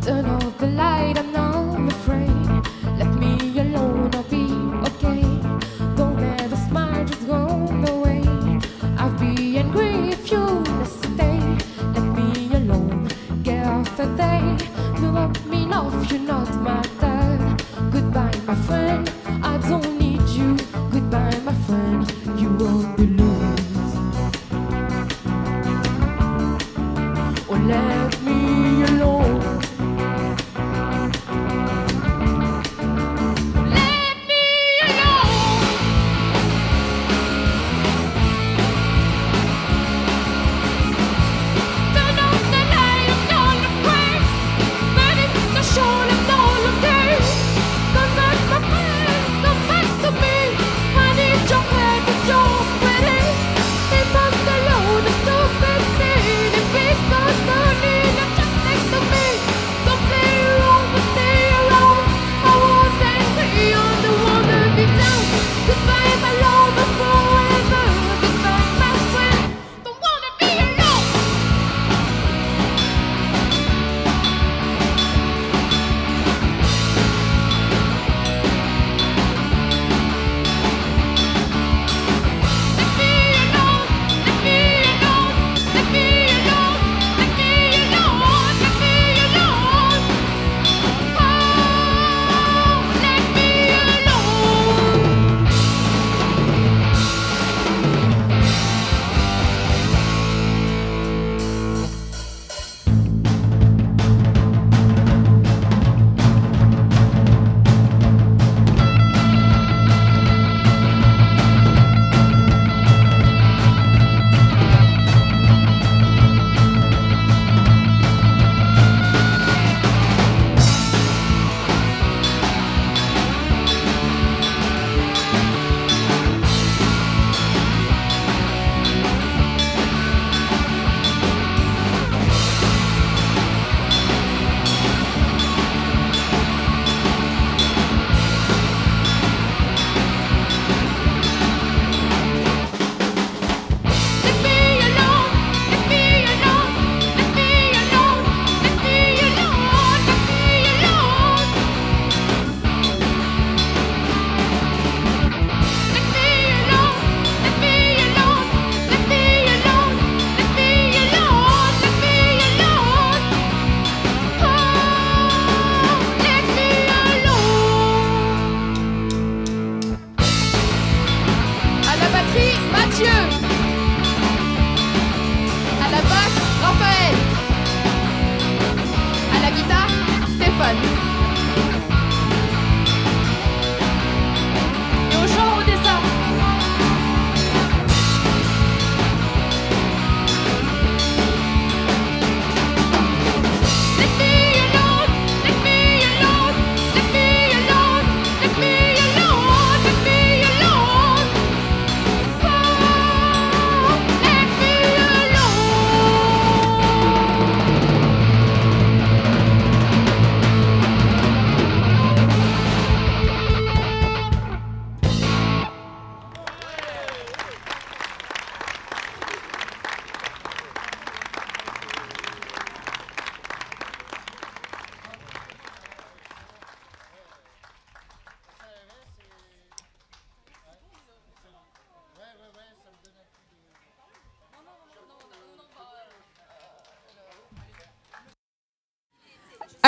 Turn off the light, I'm not afraid. Let me alone, I'll be okay. Don't ever smile, just go away. I'll be angry if you stay. Let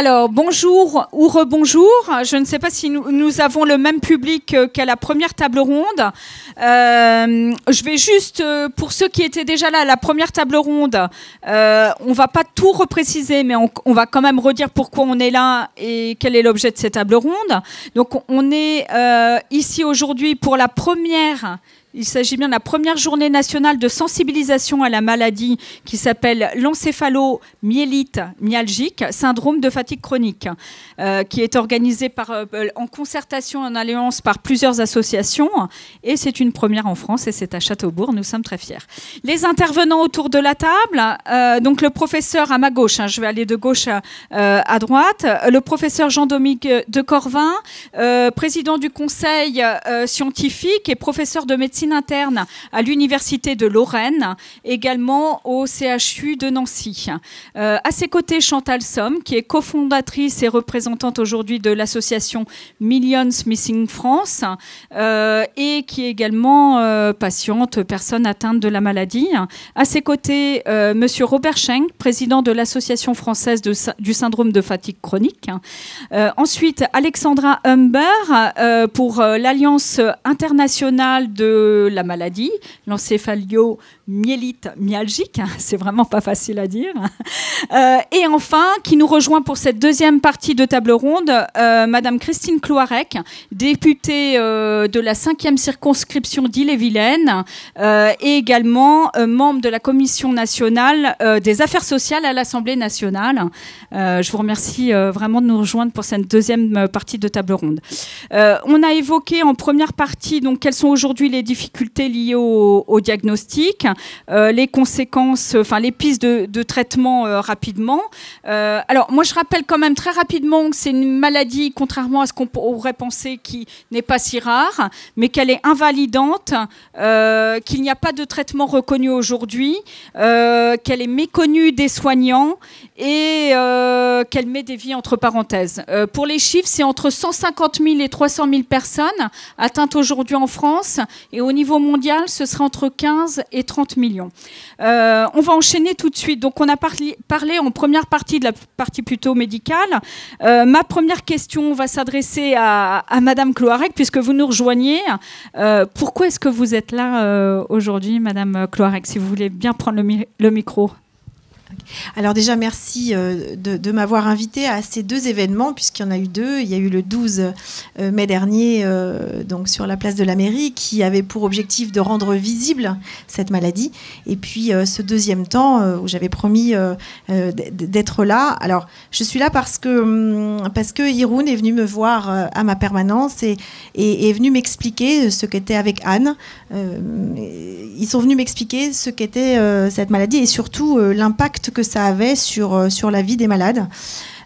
Alors, bonjour ou rebonjour. Je ne sais pas si nous avons le même public qu'à la première table ronde. Je vais juste, pour ceux qui étaient déjà là à la première table ronde, on ne va pas tout repréciser, mais on va quand même redire pourquoi on est là et quel est l'objet de cette table ronde. Donc, on est ici aujourd'hui pour la première... Il s'agit bien de la première journée nationale de sensibilisation à la maladie qui s'appelle l'encéphalomyélite myalgique, syndrome de fatigue chronique, qui est organisée en concertation, en alliance par plusieurs associations. Et c'est une première en France et c'est à Châteaubourg. Nous sommes très fiers. Les intervenants autour de la table, donc le professeur à ma gauche, je vais aller de gauche à droite, le professeur Jean-Dominique de Corvin, président du conseil scientifique et professeur de médecine interne à l'Université de Lorraine, également au CHU de Nancy. À ses côtés, Chantal Somme, qui est cofondatrice et représentante aujourd'hui de l'association Millions Missing France et qui est également patiente, personne atteinte de la maladie. À ses côtés, Monsieur Robert Schenk, président de l'Association française du syndrome de fatigue chronique. Ensuite, Alexandra Humber pour l'Alliance internationale de la maladie, l'encéphalomyélite myalgique, c'est vraiment pas facile à dire. Et enfin, qui nous rejoint pour cette deuxième partie de table ronde, Madame Christine Cloarec, députée de la 5e circonscription d'Ille-et-Vilaine et également membre de la Commission nationale des affaires sociales à l'Assemblée nationale. Je vous remercie vraiment de nous rejoindre pour cette deuxième partie de table ronde. On a évoqué en première partie donc, quelles sont aujourd'hui les difficultés liées au diagnostic, les conséquences, enfin les pistes de traitement rapidement. Alors moi je rappelle quand même très rapidement que c'est une maladie, contrairement à ce qu'on pourrait penser, qui n'est pas si rare, mais qu'elle est invalidante, qu'il n'y a pas de traitement reconnu aujourd'hui, qu'elle est méconnue des soignants et qu'elle met des vies entre parenthèses. Pour les chiffres, c'est entre 150 000 et 300 000 personnes atteintes aujourd'hui en France, et au niveau mondial, ce sera entre 15 et 30 millions. On va enchaîner tout de suite. Donc, on a parlé en première partie de la partie plutôt médicale. Ma première question va s'adresser à Madame Cloarec, puisque vous nous rejoignez. Pourquoi est-ce que vous êtes là aujourd'hui, Madame Cloarec, si vous voulez bien prendre le micro? Alors déjà, merci de m'avoir invité à ces deux événements, puisqu'il y en a eu deux. Il y a eu le 12 mai dernier, donc sur la place de la mairie, qui avait pour objectif de rendre visible cette maladie. Et puis ce deuxième temps, où j'avais promis d'être là. Alors, je suis là parce que Hiroun est venu me voir à ma permanence et est venu m'expliquer ce qu'était avec Anne. Ils sont venus m'expliquer ce qu'était cette maladie et surtout l'impact que ça avait sur la vie des malades.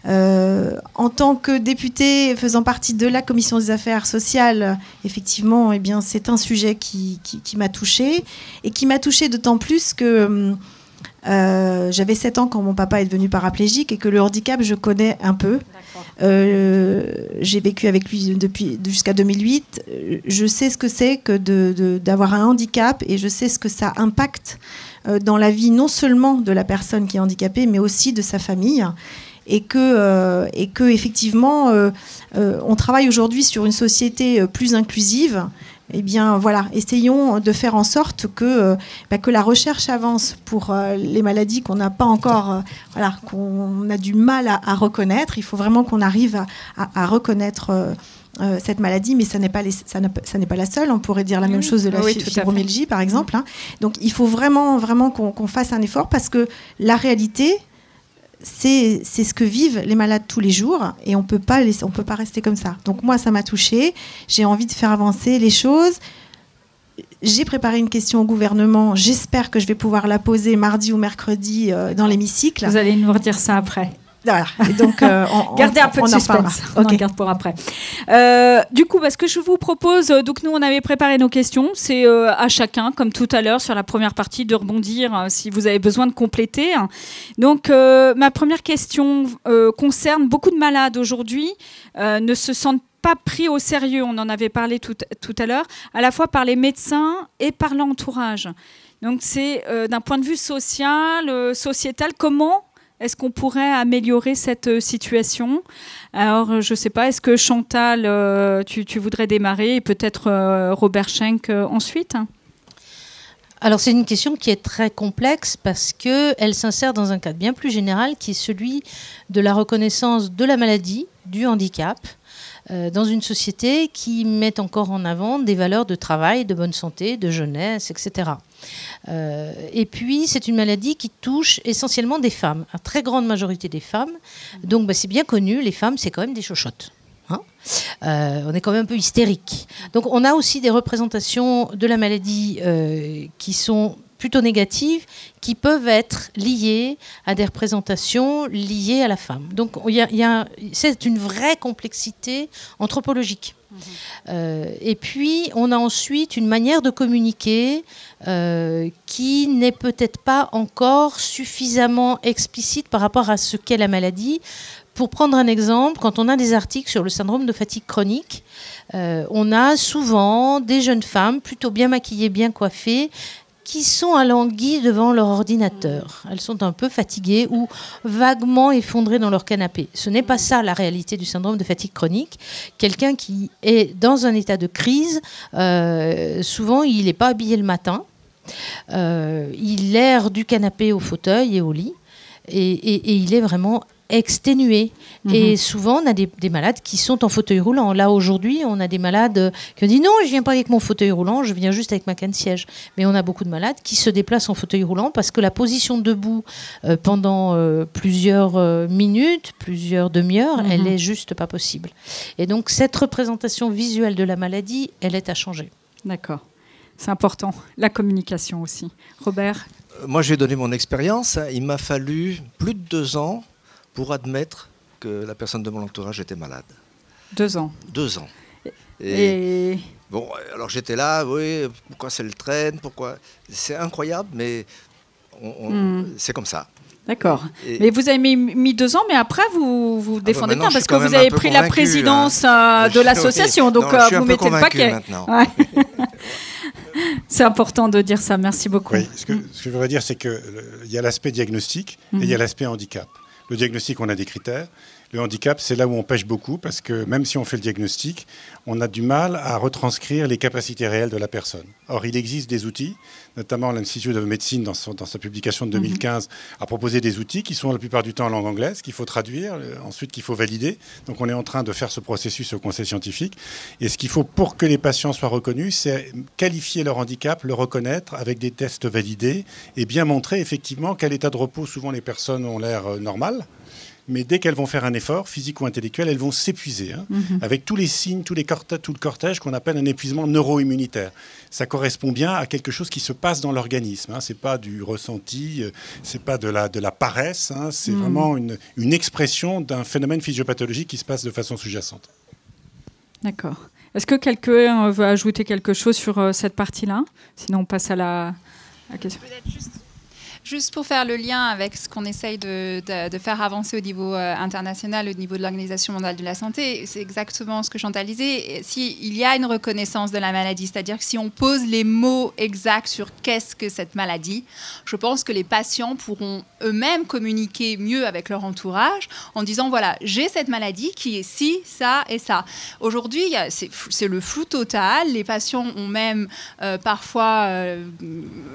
En tant que députée faisant partie de la commission des affaires sociales, effectivement, eh bien, c'est un sujet qui m'a touchée, et qui m'a touchée d'autant plus que j'avais 7 ans quand mon papa est devenu paraplégique, et que le handicap, je connais un peu. J'ai vécu avec lui jusqu'à 2008. Je sais ce que c'est que d'avoir un handicap, et je sais ce que ça impacte dans la vie non seulement de la personne qui est handicapée, mais aussi de sa famille. Et que effectivement, on travaille aujourd'hui sur une société plus inclusive. Eh bien, voilà, essayons de faire en sorte que la recherche avance pour les maladies qu'on n'a pas encore, qu'on a du mal à reconnaître. Il faut vraiment qu'on arrive à reconnaître cette maladie, mais ça n'est pas la seule. On pourrait dire la même chose de la fibromyalgie, par exemple. Hein. Donc, il faut vraiment qu'on fasse un effort, parce que la réalité, c'est ce que vivent les malades tous les jours, et on peut pas rester comme ça. Donc moi, ça m'a touchée. J'ai envie de faire avancer les choses. J'ai préparé une question au gouvernement. J'espère que je vais pouvoir la poser mardi ou mercredi dans l'hémicycle. Vous allez nous redire ça après. Voilà. Et donc, gardez un peu de suspense. On en garde pour après. Du coup, ce que je vous propose, donc nous, on avait préparé nos questions. C'est à chacun, comme tout à l'heure sur la première partie, de rebondir si vous avez besoin de compléter. Donc, ma première question concerne beaucoup de malades aujourd'hui ne se sentent pas pris au sérieux. On en avait parlé tout à l'heure, à la fois par les médecins et par l'entourage. Donc, c'est d'un point de vue social, sociétal, comment Est-ce qu'on pourrait améliorer cette situation? Alors, je ne sais pas, est-ce que Chantal, tu voudrais démarrer et peut-être Robert Schenk ensuite? Alors c'est une question qui est très complexe parce qu'elle s'insère dans un cadre bien plus général qui est celui de la reconnaissance de la maladie, du handicap, dans une société qui met encore en avant des valeurs de travail, de bonne santé, de jeunesse, etc. Et puis c'est une maladie qui touche essentiellement des femmes, une très grande majorité des femmes. Donc c'est bien connu, les femmes c'est quand même des chochottes. On est quand même un peu hystérique. Donc on a aussi des représentations de la maladie qui sont plutôt négatives, qui peuvent être liées à des représentations liées à la femme. Donc c'est une vraie complexité anthropologique. Et puis on a ensuite une manière de communiquer qui n'est peut-être pas encore suffisamment explicite par rapport à ce qu'est la maladie. Pour prendre un exemple, quand on a des articles sur le syndrome de fatigue chronique, on a souvent des jeunes femmes plutôt bien maquillées, bien coiffées, qui sont alanguies devant leur ordinateur. Elles sont un peu fatiguées ou vaguement effondrées dans leur canapé. Ce n'est pas ça la réalité du syndrome de fatigue chronique. Quelqu'un qui est dans un état de crise, souvent il n'est pas habillé le matin, il erre du canapé au fauteuil et au lit, et il est vraiment exténués. Et souvent, on a des malades qui sont en fauteuil roulant. Là, aujourd'hui, on a des malades qui ont dit non, je ne viens pas avec mon fauteuil roulant, je viens juste avec ma canne-siège. Mais on a beaucoup de malades qui se déplacent en fauteuil roulant parce que la position debout pendant plusieurs minutes, plusieurs demi-heures, elle est juste pas possible. Et donc, cette représentation visuelle de la maladie, elle est à changer. D'accord. C'est important. La communication aussi. Robert? Moi, je vais donner mon expérience. Il m'a fallu plus de 2 ans pour admettre que la personne de mon entourage était malade. 2 ans. 2 ans. Et bon, alors j'étais là, oui, pourquoi c'est le traîne, pourquoi... C'est incroyable, mais c'est comme ça. D'accord. Mais vous avez mis 2 ans, mais après, vous défendez bien, parce que vous avez pris la présidence de l'association, donc vous mettez le paquet. Ouais. C'est important de dire ça, merci beaucoup. Oui, ce que je voudrais dire, c'est qu'il y a l'aspect diagnostic et il y a l'aspect handicap. Le diagnostic, on a des critères. Le handicap, c'est là où on pêche beaucoup parce que même si on fait le diagnostic, on a du mal à retranscrire les capacités réelles de la personne. Or, il existe des outils, notamment l'Institut de médecine, dans sa publication de 2015, a proposé des outils qui sont la plupart du temps en langue anglaise, qu'il faut traduire, ensuite qu'il faut valider. Donc, on est en train de faire ce processus au conseil scientifique. Et ce qu'il faut pour que les patients soient reconnus, c'est qualifier leur handicap, le reconnaître avec des tests validés et bien montrer effectivement quel état de repos, souvent les personnes ont l'air normales. Mais dès qu'elles vont faire un effort, physique ou intellectuel, elles vont s'épuiser, avec tous les signes, tout le cortège qu'on appelle un épuisement neuro-immunitaire. Ça correspond bien à quelque chose qui se passe dans l'organisme. Ce n'est pas du ressenti, ce n'est pas de la paresse, c'est vraiment une expression d'un phénomène physiopathologique qui se passe de façon sous-jacente. D'accord. Est-ce que quelqu'un veut ajouter quelque chose sur cette partie-là? Sinon, on passe à la question. Peut-être juste pour faire le lien avec ce qu'on essaye de faire avancer au niveau international, au niveau de l'Organisation mondiale de la santé, c'est exactement ce que Chantal disait. Il y a une reconnaissance de la maladie, c'est-à-dire que si on pose les mots exacts sur qu'est-ce que cette maladie, je pense que les patients pourront eux-mêmes communiquer mieux avec leur entourage en disant voilà, j'ai cette maladie qui est ci, ça et ça. Aujourd'hui, c'est le flou total. Les patients ont même parfois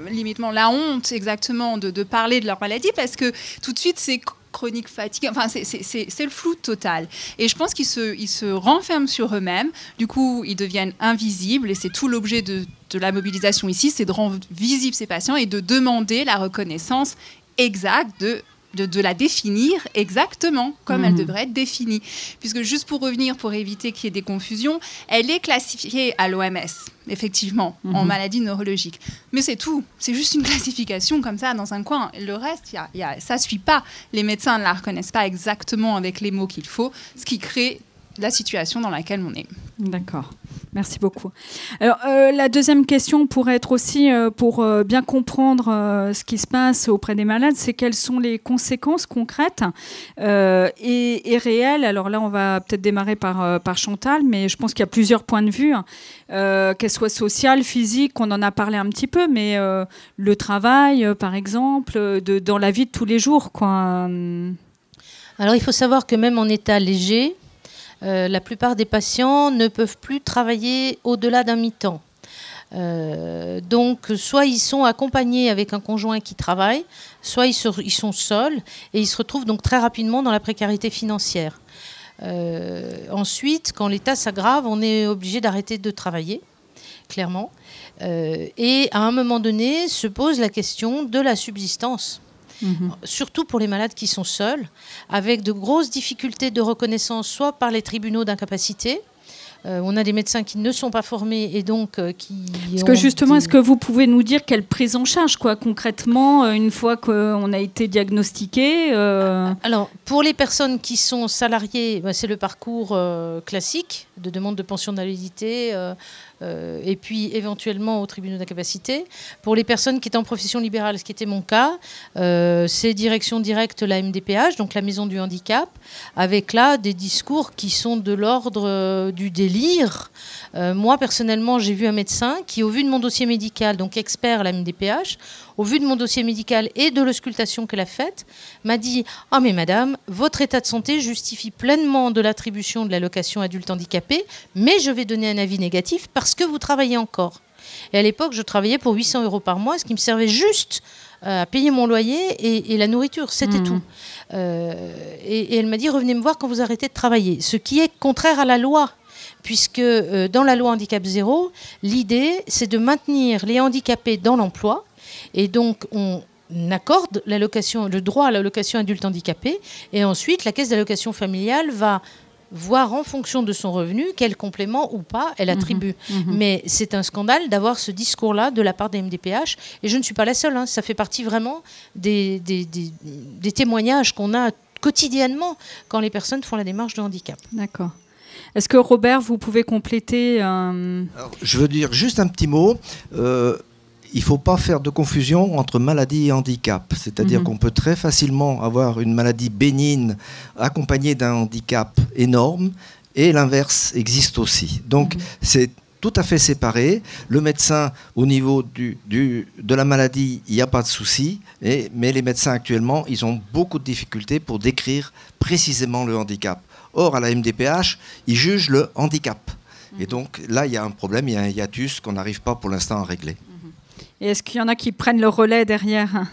limitement la honte exactement de parler de leur maladie parce que tout de suite c'est chronique fatigue, enfin c'est le flou total et je pense qu'ils se renferment sur eux-mêmes, du coup ils deviennent invisibles et c'est tout l'objet de la mobilisation ici, c'est de rendre visibles ces patients et de demander la reconnaissance exacte de la définir exactement comme elle devrait être définie. Puisque juste pour revenir, pour éviter qu'il y ait des confusions, elle est classifiée à l'OMS, effectivement, en maladie neurologique. Mais c'est tout. C'est juste une classification comme ça dans un coin. Le reste, ça ne suit pas. Les médecins ne la reconnaissent pas exactement avec les mots qu'il faut, ce qui crée la situation dans laquelle on est. D'accord. Merci beaucoup. Alors, la deuxième question pourrait être aussi, pour bien comprendre ce qui se passe auprès des malades, c'est quelles sont les conséquences concrètes et réelles. Alors là, on va peut-être démarrer par Chantal, mais je pense qu'il y a plusieurs points de vue, qu'elles soient sociales, physiques, on en a parlé un petit peu, mais le travail, par exemple, dans la vie de tous les jours, quoi. Alors, il faut savoir que même en état léger, la plupart des patients ne peuvent plus travailler au-delà d'un mi-temps. Donc, soit ils sont accompagnés avec un conjoint qui travaille, soit ils sont seuls et ils se retrouvent donc très rapidement dans la précarité financière. Ensuite, quand l'état s'aggrave, on est obligé d'arrêter de travailler, clairement. Et à un moment donné, se pose la question de la subsistance. Surtout pour les malades qui sont seuls, avec de grosses difficultés de reconnaissance, soit par les tribunaux d'incapacité. On a des médecins qui ne sont pas formés et donc qui... Parce que justement, est-ce que vous pouvez nous dire quelle prise en charge, quoi, concrètement, une fois qu'on a été diagnostiqué Alors, pour les personnes qui sont salariées, c'est le parcours classique de demande de pension d'invalidité et puis éventuellement au tribunal d'incapacité. Pour les personnes qui étaient en profession libérale, ce qui était mon cas, c'est direction directe la MDPH, donc la maison du handicap, avec là des discours qui sont de l'ordre du délire. Moi, personnellement, j'ai vu un médecin qui, au vu de mon dossier médical, donc expert à la MDPH, au vu de mon dossier médical et de l'auscultation qu'elle a faite, m'a dit « Ah mais madame, votre état de santé justifie pleinement de l'attribution de l'allocation adulte handicapé, mais je vais donner un avis négatif parce que vous travaillez encore. » Et à l'époque, je travaillais pour 800 € par mois, ce qui me servait juste à payer mon loyer et la nourriture, c'était tout. Et elle m'a dit « Revenez me voir quand vous arrêtez de travailler », ce qui est contraire à la loi. Puisque dans la loi handicap zéro, l'idée, c'est de maintenir les handicapés dans l'emploi. Et donc, on accorde le droit à l'allocation adulte handicapé. Et ensuite, la caisse d'allocation familiale va voir en fonction de son revenu quel complément ou pas elle attribue. Mais c'est un scandale d'avoir ce discours-là de la part des MDPH. Et je ne suis pas la seule. Ça fait partie vraiment des témoignages qu'on a quotidiennement quand les personnes font la démarche de handicap. D'accord. Est-ce que Robert, vous pouvez compléter Alors, je veux dire juste un petit mot. Il ne faut pas faire de confusion entre maladie et handicap. C'est-à-dire qu'on peut très facilement avoir une maladie bénigne accompagnée d'un handicap énorme et l'inverse existe aussi. Donc c'est tout à fait séparé. Le médecin, au niveau de la maladie, il n'y a pas de souci. Mais les médecins actuellement, ils ont beaucoup de difficultés pour décrire précisément le handicap. Or, à la MDPH, ils jugent le handicap. Et donc, là, il y a un problème, il y a un hiatus qu'on n'arrive pas pour l'instant à régler. Et est-ce qu'il y en a qui prennent le relais derrière ?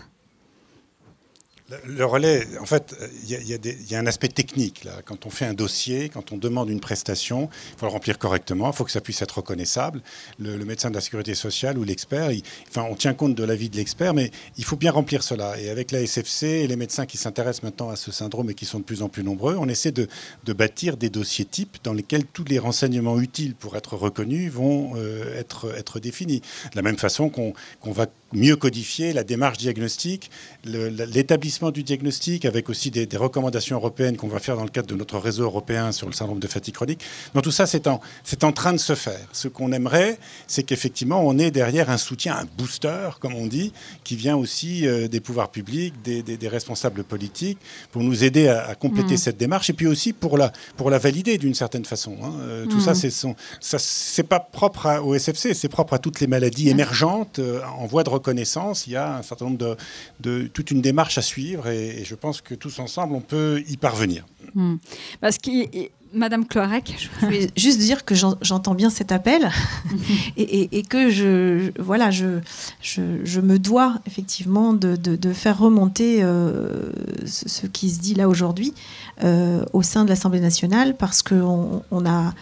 Le relais, en fait, il y a un aspect technique là. Quand on fait un dossier, quand on demande une prestation, il faut le remplir correctement, il faut que ça puisse être reconnaissable. Le médecin de la sécurité sociale ou l'expert, on tient compte de l'avis de l'expert, mais il faut bien remplir cela. Et avec la SFC et les médecins qui s'intéressent maintenant à ce syndrome et qui sont de plus en plus nombreux, on essaie de bâtir des dossiers types dans lesquels tous les renseignements utiles pour être reconnus vont être définis. De la même façon qu'on va mieux codifier la démarche diagnostique, l'établissement du diagnostic, avec aussi des recommandations européennes qu'on va faire dans le cadre de notre réseau européen sur le syndrome de fatigue chronique. Donc tout ça, c'est en train de se faire. Ce qu'on aimerait, c'est qu'effectivement, on ait derrière un soutien, un booster, comme on dit, qui vient aussi des pouvoirs publics, des responsables politiques, pour nous aider à compléter cette démarche, et puis aussi pour la valider d'une certaine façon. Tout ça, c'est pas propre au SFC, c'est propre à toutes les maladies émergentes en voie de reconnaissance. Il y a un certain nombre toute une démarche à suivre et je pense que tous ensemble, on peut y parvenir. Parce que Madame Cloarec, je voulais juste dire que j'entends bien cet appel et que je me dois effectivement de faire remonter ce qui se dit là aujourd'hui au sein de l'Assemblée nationale, parce qu'on a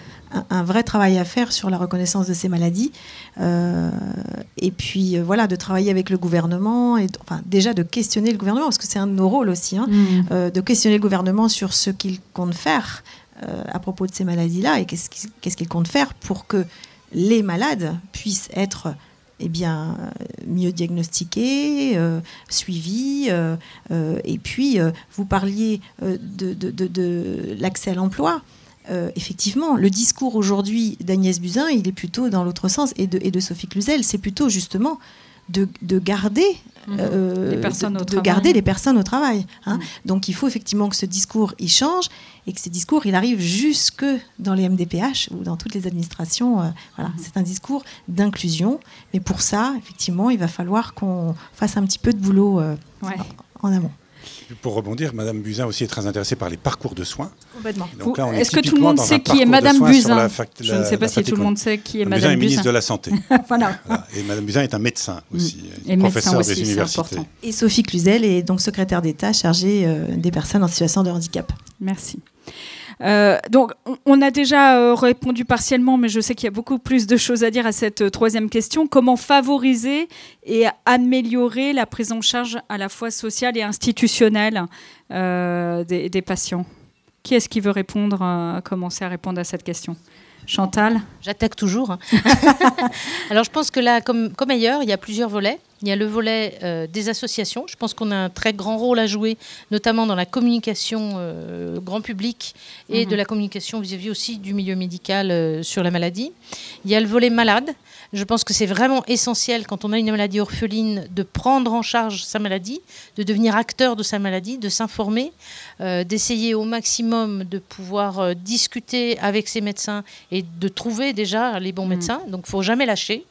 un vrai travail à faire sur la reconnaissance de ces maladies, et puis de travailler avec le gouvernement, déjà de questionner le gouvernement, parce que c'est un de nos rôles aussi, de questionner le gouvernement sur ce qu'il compte faire à propos de ces maladies-là, et qu'est-ce qu'il compte faire pour que les malades puissent être mieux diagnostiqués, suivis, et puis vous parliez de l'accès à l'emploi. effectivement, le discours aujourd'hui d'Agnès Buzyn, il est plutôt dans l'autre sens, et de Sophie Cluzel, c'est plutôt justement de garder, les personnes les personnes au travail. Hein. Donc il faut effectivement que ce discours il change et que ce discours il arrive jusque dans les MDPH ou dans toutes les administrations. Voilà. C'est un discours d'inclusion, mais pour ça, effectivement, il va falloir qu'on fasse un petit peu de boulot en amont. Pour rebondir, Madame Buzyn aussi est très intéressée par les parcours de soins. Complètement. Est-ce que tout le monde sait qui est Madame Buzyn? Je ne sais pas si tout le monde sait qui est Madame Buzyn. Madame Buzyn est ministre de la Santé. Voilà. Et Madame Buzyn est un médecin aussi, et professeur médecin des aussi, universités. Et Sophie Cluzel est donc secrétaire d'État chargée des personnes en situation de handicap. Merci. Donc, on a déjà répondu partiellement, mais je sais qu'il y a beaucoup plus de choses à dire à cette troisième question. Comment favoriser et améliorer la prise en charge à la fois sociale et institutionnelle des patients? Qui est-ce qui veut commencer à répondre à cette question? Chantal? J'attaque toujours. Hein. Alors, je pense que là, comme ailleurs, il y a plusieurs volets. Il y a le volet des associations. Je pense qu'on a un très grand rôle à jouer, notamment dans la communication grand public et de la communication vis-à-vis aussi du milieu médical sur la maladie. Il y a le volet malade. Je pense que c'est vraiment essentiel, quand on a une maladie orpheline, de prendre en charge sa maladie, de devenir acteur de sa maladie, de s'informer, d'essayer au maximum de pouvoir discuter avec ses médecins et de trouver déjà les bons médecins. Donc, il ne faut jamais lâcher.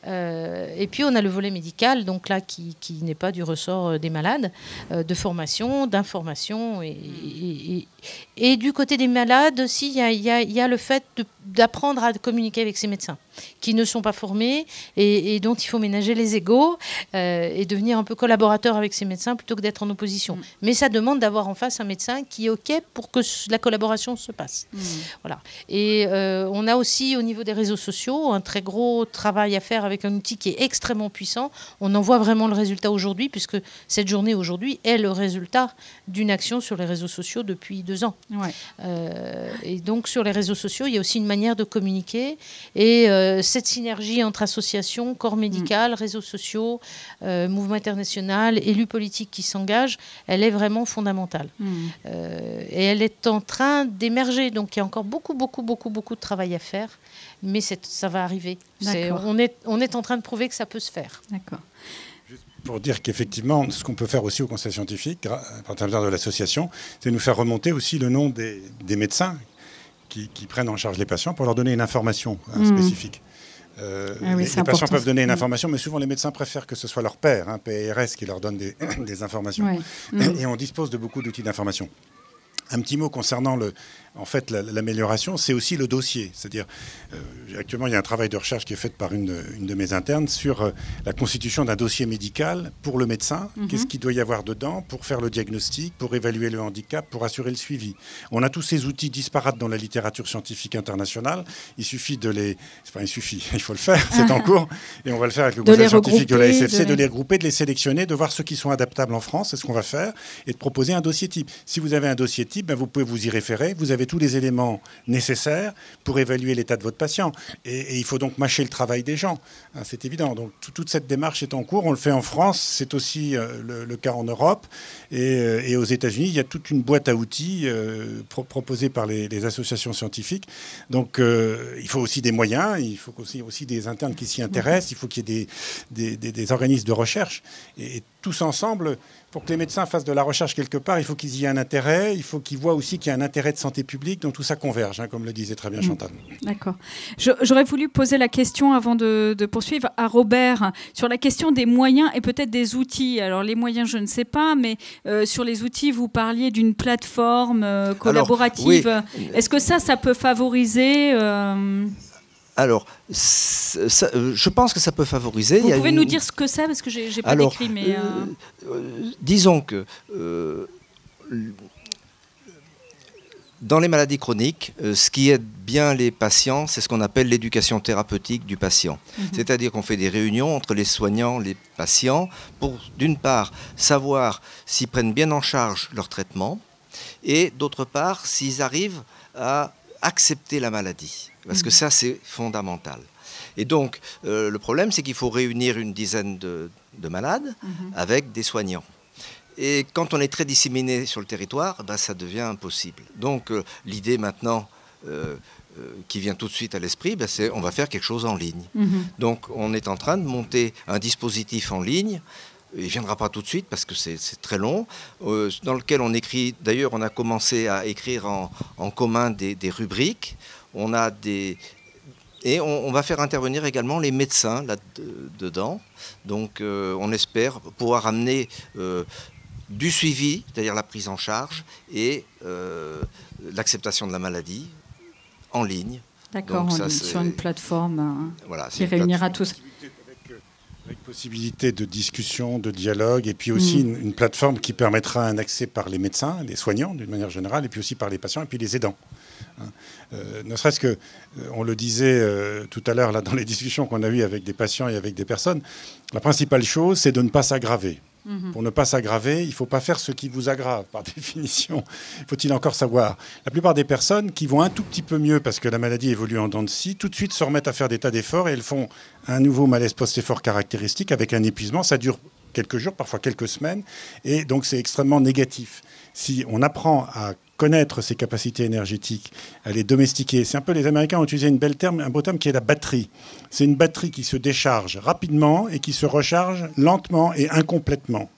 Et puis, on a le volet médical, donc là, qui n'est pas du ressort des malades, de formation, d'information. Et du côté des malades aussi, il y a le fait d'apprendre à communiquer avec ses médecins, qui ne sont pas formés et dont il faut ménager les égos et devenir un peu collaborateur avec ses médecins plutôt que d'être en opposition. Mais ça demande d'avoir en face un médecin qui est OK pour que la collaboration se passe. Voilà. Et on a aussi, au niveau des réseaux sociaux, un très gros travail à faire avec un outil qui est extrêmement puissant. On en voit vraiment le résultat aujourd'hui, puisque cette journée aujourd'hui est le résultat d'une action sur les réseaux sociaux depuis 2 ans. Ouais. Et donc, sur les réseaux sociaux, il y a aussi une manière de communiquer. Et cette synergie entre associations, corps médical, réseaux sociaux, mouvement international, élus politiques qui s'engagent, elle est vraiment fondamentale. Et elle est en train d'émerger. Donc, il y a encore beaucoup de travail à faire. Mais ça va arriver. On est en train de prouver que ça peut se faire. D'accord. Pour dire qu'effectivement, ce qu'on peut faire aussi au Conseil scientifique, à partir de l'association, c'est nous faire remonter aussi le nom des médecins qui prennent en charge les patients pour leur donner une information spécifique. Les patients peuvent donner une information, mais souvent les médecins préfèrent que ce soit leur père, PRS, qui leur donne des informations. Et on dispose de beaucoup d'outils d'information. Un petit mot concernant l'amélioration, c'est aussi le dossier. C'est-à-dire, actuellement, il y a un travail de recherche qui est fait par une de mes internes sur la constitution d'un dossier médical pour le médecin. Qu'est-ce qu'il doit y avoir dedans pour faire le diagnostic, pour évaluer le handicap, pour assurer le suivi. On a tous ces outils disparates dans la littérature scientifique internationale. Il suffit de les... Enfin, il faut le faire, c'est en cours. Et on va le faire avec le Conseil scientifique de la SFC, de les regrouper, de les sélectionner, de voir ceux qui sont adaptables en France, c'est ce qu'on va faire, et de proposer un dossier type. Si vous avez un dossier type, vous pouvez vous y référer. Vous avez tous les éléments nécessaires pour évaluer l'état de votre patient. Et il faut donc mâcher le travail des gens. C'est évident. Donc toute cette démarche est en cours. On le fait en France. C'est aussi le cas en Europe. Et aux États-Unis, il y a toute une boîte à outils proposée par les associations scientifiques. Donc il faut aussi des moyens. Il faut aussi des internes qui s'y intéressent. Il faut qu'il y ait des organismes de recherche. Et tous ensemble, pour que les médecins fassent de la recherche quelque part, il faut qu'ils y aient un intérêt, il faut qu'ils voient aussi qu'il y a un intérêt de santé publique, donc tout ça converge, comme le disait très bien Chantal. D'accord. J'aurais voulu poser la question, avant de poursuivre, à Robert, sur la question des moyens et peut-être des outils. Alors les moyens, je ne sais pas, mais sur les outils, vous parliez d'une plateforme collaborative. Alors, oui. Est-ce que ça peut favoriser Alors, je pense que ça peut favoriser. Vous pouvez nous dire ce que c'est, parce que j'ai pas décrit, mais... disons que dans les maladies chroniques, ce qui aide bien les patients, c'est ce qu'on appelle l'éducation thérapeutique du patient. C'est-à-dire qu'on fait des réunions entre les soignants, les patients, pour d'une part savoir s'ils prennent bien en charge leur traitement, et d'autre part s'ils arrivent à accepter la maladie. Parce que ça, c'est fondamental. Et donc, le problème, c'est qu'il faut réunir une dizaine de malades avec des soignants. Et quand on est très disséminé sur le territoire, ça devient impossible. Donc, l'idée maintenant, qui vient tout de suite à l'esprit, c'est on va faire quelque chose en ligne. Donc on est en train de monter un dispositif en ligne. Il ne viendra pas tout de suite parce que c'est très long, dans lequel on écrit, d'ailleurs on a commencé à écrire en commun des rubriques, on a et on va faire intervenir également les médecins là-dedans, donc on espère pouvoir amener du suivi, c'est-à-dire la prise en charge et l'acceptation de la maladie en ligne. D'accord, sur une plateforme voilà, qui réunira tous. Avec possibilité de discussion, de dialogue, et puis aussi une plateforme qui permettra un accès par les médecins, les soignants d'une manière générale, et puis aussi par les patients, et puis les aidants. Ne serait-ce que, on le disait tout à l'heure là, dans les discussions qu'on a eues avec des patients et avec des personnes, la principale chose, c'est de ne pas s'aggraver. Pour ne pas s'aggraver, il ne faut pas faire ce qui vous aggrave, par définition. Faut-il encore savoir. La plupart des personnes qui vont un tout petit peu mieux parce que la maladie évolue en dents de scie, tout de suite se remettent à faire des tas d'efforts et elles font un nouveau malaise post-effort caractéristique avec un épuisement. Ça dure quelques jours, parfois quelques semaines, et donc c'est extrêmement négatif. Si on apprend à connaître ses capacités énergétiques, à les domestiquer. C'est un peu, les Américains ont utilisé un beau terme qui est la batterie. C'est une batterie qui se décharge rapidement et qui se recharge lentement et incomplètement.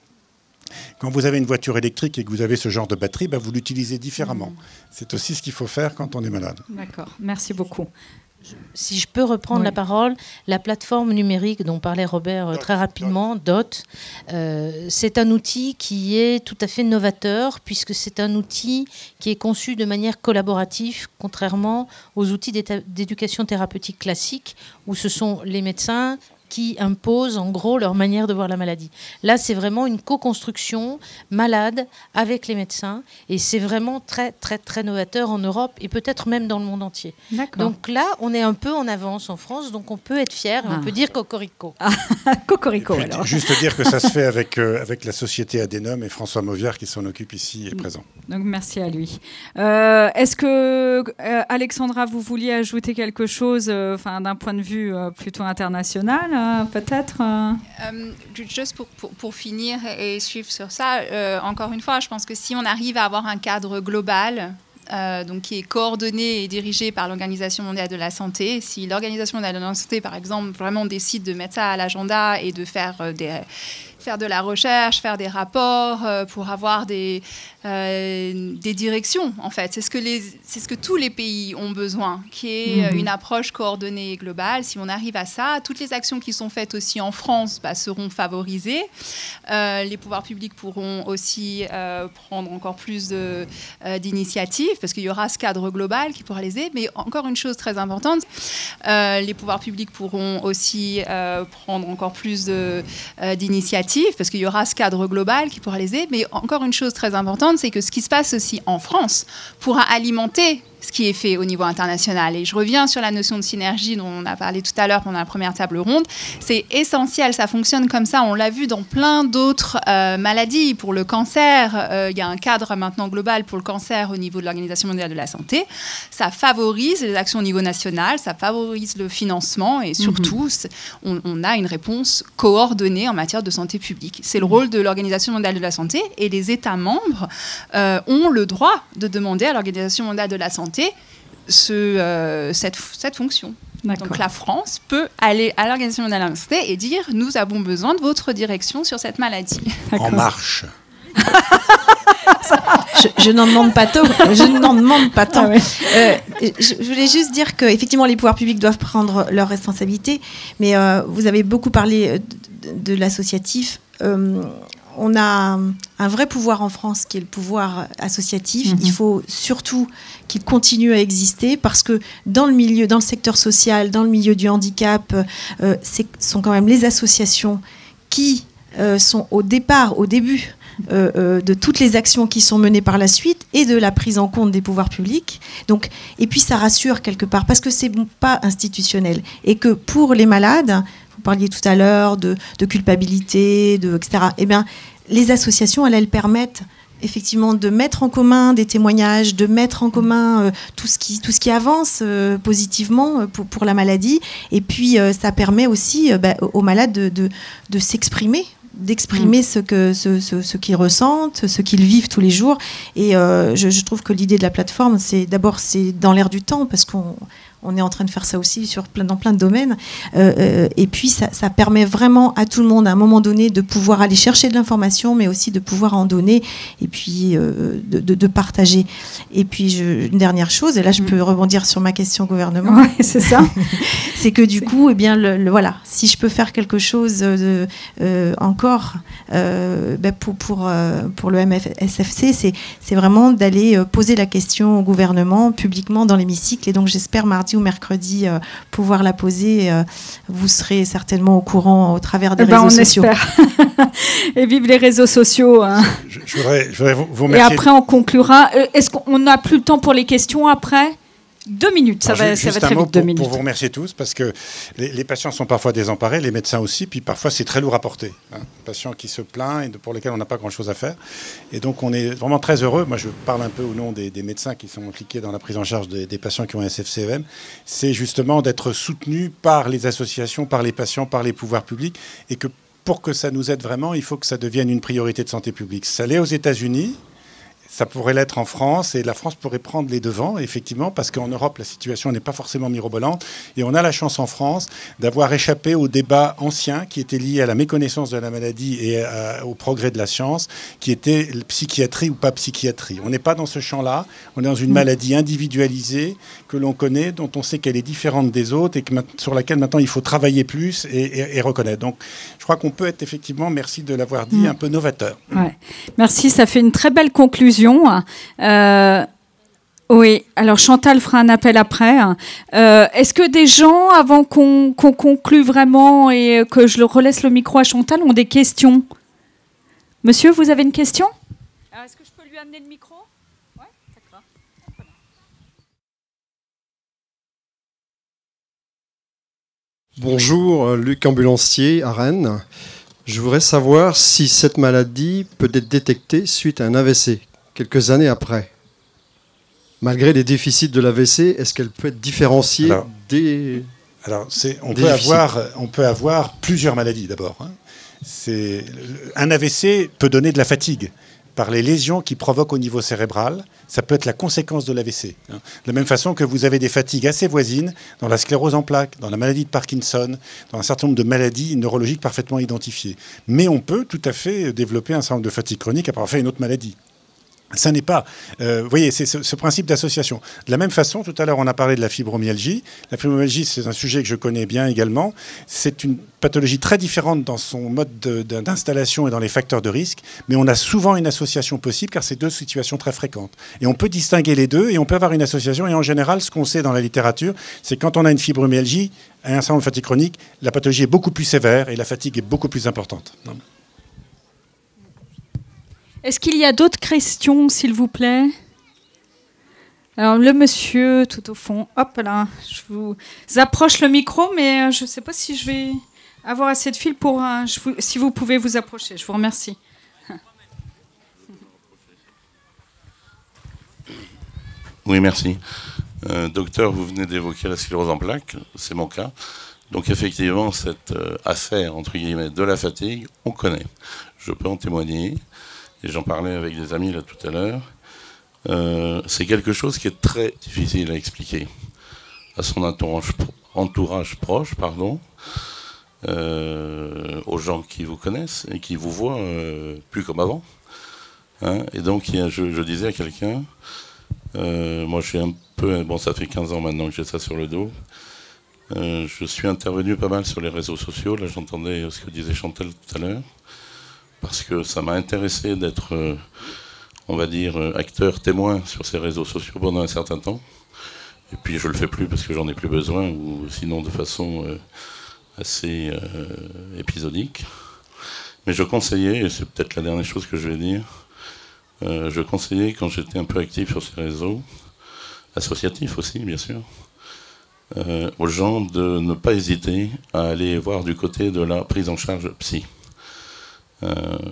Quand vous avez une voiture électrique et que vous avez ce genre de batterie, vous l'utilisez différemment. C'est aussi ce qu'il faut faire quand on est malade. D'accord, merci beaucoup. Si je peux reprendre la parole, la plateforme numérique dont parlait Robert très rapidement, DOT, c'est un outil qui est tout à fait novateur puisque c'est un outil qui est conçu de manière collaborative, contrairement aux outils d'éducation thérapeutique classiques où ce sont les médecins qui imposent en gros leur manière de voir la maladie. Là, c'est vraiment une co-construction malade avec les médecins et c'est vraiment très, très, très novateur en Europe et peut-être même dans le monde entier. Donc là, on est un peu en avance en France, donc on peut être fier, on peut dire cocorico. Cocorico, alors. Juste dire que ça se fait avec la société Adenum et François Mauvière qui s'en occupe ici et présent. Donc merci à lui. Est-ce que, Alexandra, vous vouliez ajouter quelque chose d'un point de vue plutôt international peut-être Juste pour finir et suivre sur ça, encore une fois, je pense que si on arrive à avoir un cadre global donc qui est coordonné et dirigé par l'Organisation mondiale de la santé, si l'Organisation mondiale de la santé, par exemple, vraiment décide de mettre ça à l'agenda et de faire de la recherche, faire des rapports pour avoir des directions, en fait. C'est ce que tous les pays ont besoin, qui est une approche coordonnée et globale. Si on arrive à ça, toutes les actions qui sont faites aussi en France seront favorisées. Les pouvoirs publics pourront aussi prendre encore plus d'initiatives, parce qu'il y aura ce cadre global qui pourra les aider. Mais encore une chose très importante, les pouvoirs publics pourront aussi prendre encore plus d'initiatives, parce qu'il y aura ce cadre global qui pourra les aider. Mais encore une chose très importante, c'est que ce qui se passe aussi en France pourra alimenter ce qui est fait au niveau international. Et je reviens sur la notion de synergie dont on a parlé tout à l'heure pendant la première table ronde. C'est essentiel, ça fonctionne comme ça. On l'a vu dans plein d'autres maladies. Pour le cancer, il y a un cadre maintenant global pour le cancer au niveau de l'Organisation mondiale de la santé. Ça favorise les actions au niveau national, ça favorise le financement et surtout, on a une réponse coordonnée en matière de santé publique. C'est le rôle de l'Organisation mondiale de la santé et les États membres ont le droit de demander à l'Organisation mondiale de la santé cette fonction. Donc la France peut aller à l'Organisation mondiale de la santé et dire « Nous avons besoin de votre direction sur cette maladie. » En marche. Je n'en demande pas tant. Je voulais juste dire qu'effectivement, les pouvoirs publics doivent prendre leurs responsabilités, mais vous avez beaucoup parlé de l'associatif. On a un vrai pouvoir en France qui est le pouvoir associatif. Il faut surtout qu'il continue à exister parce que dans le secteur social, dans le milieu du handicap, ce sont quand même les associations qui sont au début de toutes les actions qui sont menées par la suite et de la prise en compte des pouvoirs publics. Donc, et puis ça rassure quelque part parce que c'est pas institutionnel et que pour les malades, vous parliez tout à l'heure de culpabilité, etc. Eh bien, les associations, elles permettent effectivement de mettre en commun des témoignages, de mettre en commun tout ce qui avance positivement pour la maladie. Et puis, ça permet aussi aux malades de s'exprimer d'exprimer ce qu'ils ressentent, ce qu'ils vivent tous les jours. Et je trouve que l'idée de la plateforme, c'est dans l'air du temps, parce qu'on est en train de faire ça aussi dans plein de domaines. Et puis, ça permet vraiment à tout le monde, à un moment donné, de pouvoir aller chercher de l'information, mais aussi de pouvoir en donner, et puis de partager. Et puis, une dernière chose, et là, je peux rebondir sur ma question gouvernement. Ouais, c'est ça. C'est que du coup, eh bien, voilà, si je peux faire quelque chose encore pour le MFSFC, c'est vraiment d'aller poser la question au gouvernement publiquement dans l'hémicycle. Et donc, j'espère mardi ou mercredi pouvoir la poser. Vous serez certainement au courant au travers des réseaux sociaux. On espère. Et vive les réseaux sociaux. Hein. Je voudrais vous remercier. Et après, on conclura. Est-ce qu'on n'a plus le temps pour les questions après ? 2 minutes, ça va très vite, 2 minutes. Pour vous remercier tous, parce que les patients sont parfois désemparés, les médecins aussi, puis parfois c'est très lourd à porter. Hein. Patient qui se plaint et pour lesquels on n'a pas grand-chose à faire. Et donc on est vraiment très heureux. Moi je parle un peu au nom des médecins qui sont impliqués dans la prise en charge des patients qui ont un SFC-EM. C'est justement d'être soutenus par les associations, par les patients, par les pouvoirs publics, et que pour que ça nous aide vraiment, il faut que ça devienne une priorité de santé publique. Ça l'est aux États-Unis. Ça pourrait l'être en France, et la France pourrait prendre les devants, effectivement, parce qu'en Europe, la situation n'est pas forcément mirobolante. Et on a la chance en France d'avoir échappé au débat ancien qui était lié à la méconnaissance de la maladie et au progrès de la science, qui était psychiatrie ou pas psychiatrie. On n'est pas dans ce champ-là. On est dans une maladie individualisée que l'on connaît, dont on sait qu'elle est différente des autres et sur laquelle maintenant il faut travailler plus et reconnaître. Donc, je crois qu'on peut être effectivement, merci de l'avoir dit, un peu novateur. Ouais. Merci, ça fait une très belle conclusion. Oui, alors Chantal fera un appel après. Est-ce que des gens, avant qu'on conclue vraiment et que je relaisse le micro à Chantal, ont des questions ? Monsieur, vous avez une question ? Alors, est-ce que je peux lui amener le micro ? Ouais, d'accord. Bonjour, Luc Ambulancier à Rennes. Je voudrais savoir si cette maladie peut être détectée suite à un AVC. Quelques années après. Malgré les déficits de l'AVC, est-ce qu'elle peut être différenciée on peut avoir plusieurs maladies d'abord. Hein. Un AVC peut donner de la fatigue par les lésions qui provoquent au niveau cérébral. Ça peut être la conséquence de l'AVC. Hein. De la même façon que vous avez des fatigues assez voisines dans la sclérose en plaques, dans la maladie de Parkinson, dans un certain nombre de maladies neurologiques parfaitement identifiées. Mais on peut tout à fait développer un certain nombre de fatigues chroniques après avoir fait une autre maladie. Ça n'est pas... vous voyez, c'est ce principe d'association. De la même façon, tout à l'heure, on a parlé de la fibromyalgie. La fibromyalgie, c'est un sujet que je connais bien également. C'est une pathologie très différente dans son mode d'installation et dans les facteurs de risque, mais on a souvent une association possible, car c'est deux situations très fréquentes. Et on peut distinguer les deux, et on peut avoir une association. Et en général, ce qu'on sait dans la littérature, c'est quand on a une fibromyalgie, un certain nombre de fatigue chronique, la pathologie est beaucoup plus sévère et la fatigue est beaucoup plus importante. Est-ce qu'il y a d'autres questions, s'il vous plaît ? Alors, le monsieur, tout au fond. Hop là, je vous approche le micro, mais je ne sais pas si je vais avoir assez de fil pour... si vous pouvez vous approcher, je vous remercie. Oui, merci. Docteur, vous venez d'évoquer la sclérose en plaques, c'est mon cas. Donc effectivement, cette affaire, entre guillemets, de la fatigue, on connaît. Je peux en témoigner. Et j'en parlais avec des amis là tout à l'heure. C'est quelque chose qui est très difficile à expliquer à son entourage proche, aux gens qui vous connaissent et qui vous voient plus comme avant. Hein, et donc, je disais à quelqu'un, moi je suis un peu... Bon, ça fait 15 ans maintenant que j'ai ça sur le dos. Je suis intervenu pas mal sur les réseaux sociaux. Là, j'entendais ce que disait Chantal tout à l'heure. Parce que ça m'a intéressé d'être, on va dire, acteur, témoin sur ces réseaux sociaux pendant un certain temps. Et puis je ne le fais plus parce que j'en ai plus besoin, ou sinon de façon assez épisodique. Mais je conseillais, et c'est peut-être la dernière chose que je vais dire, je conseillais quand j'étais un peu actif sur ces réseaux, associatifs aussi bien sûr, aux gens de ne pas hésiter à aller voir du côté de la prise en charge psy.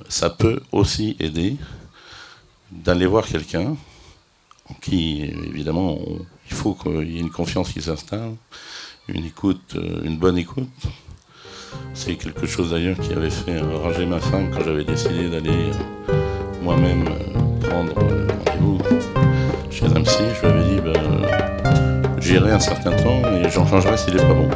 Ça peut aussi aider d'aller voir quelqu'un qui, évidemment, il faut qu'il y ait une confiance qui s'installe, une bonne écoute, C'est quelque chose d'ailleurs qui avait fait rager ma femme quand j'avais décidé d'aller moi-même prendre rendez-vous chez un psy. Je lui avais dit, j'irai un certain temps et j'en changerai s'il n'est pas bon.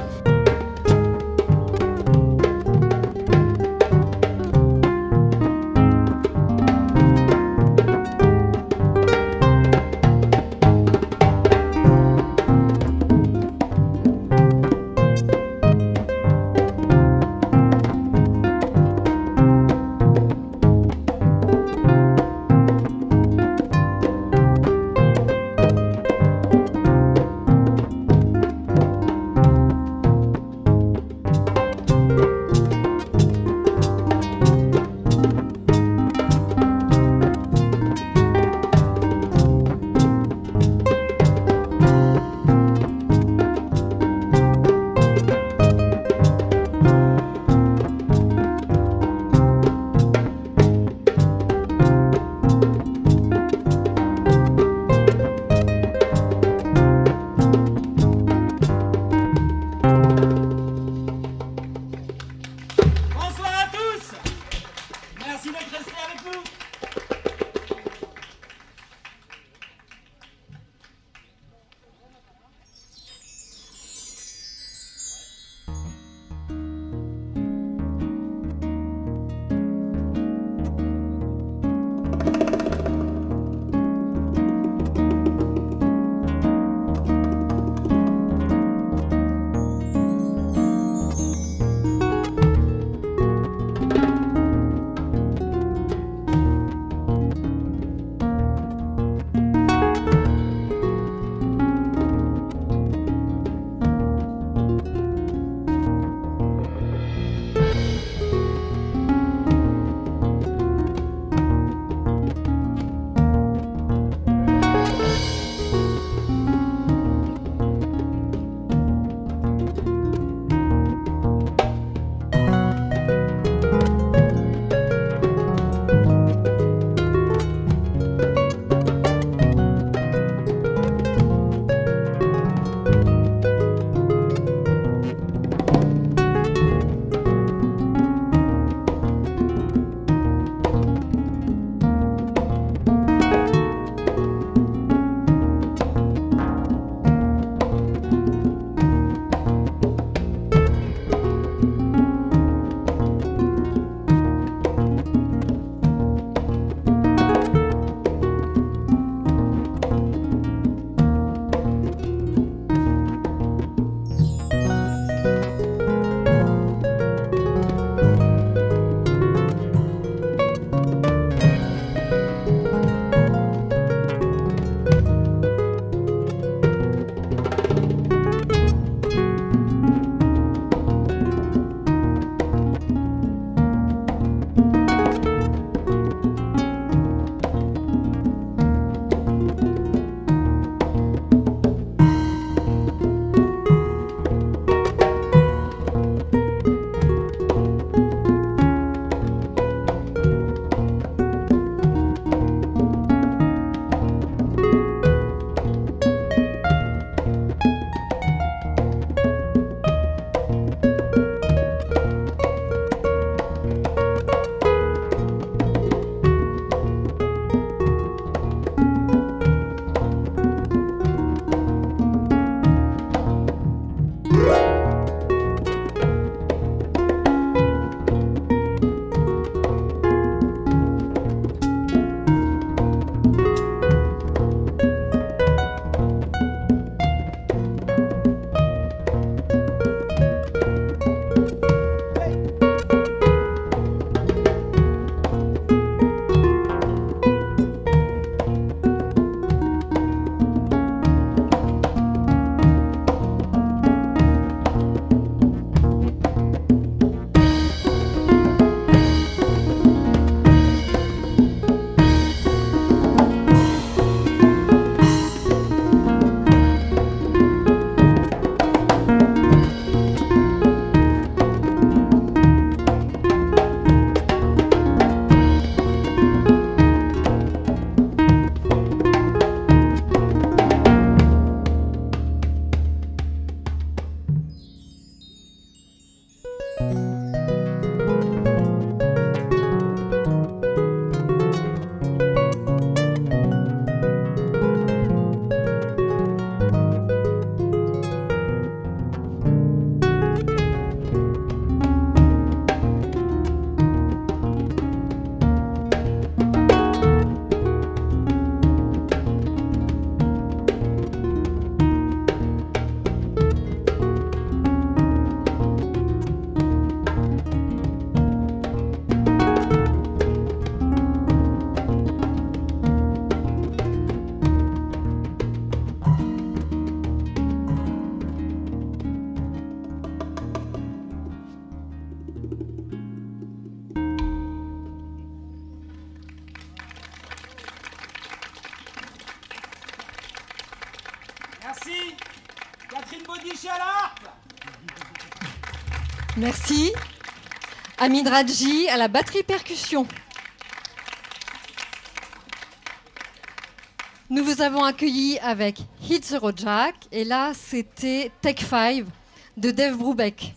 Guichet à la harpe. Merci. Hamid Radji à la batterie percussion. Nous vous avons accueillis avec Hit the Road Jack et là c'était Take 5 de Dave Brubeck.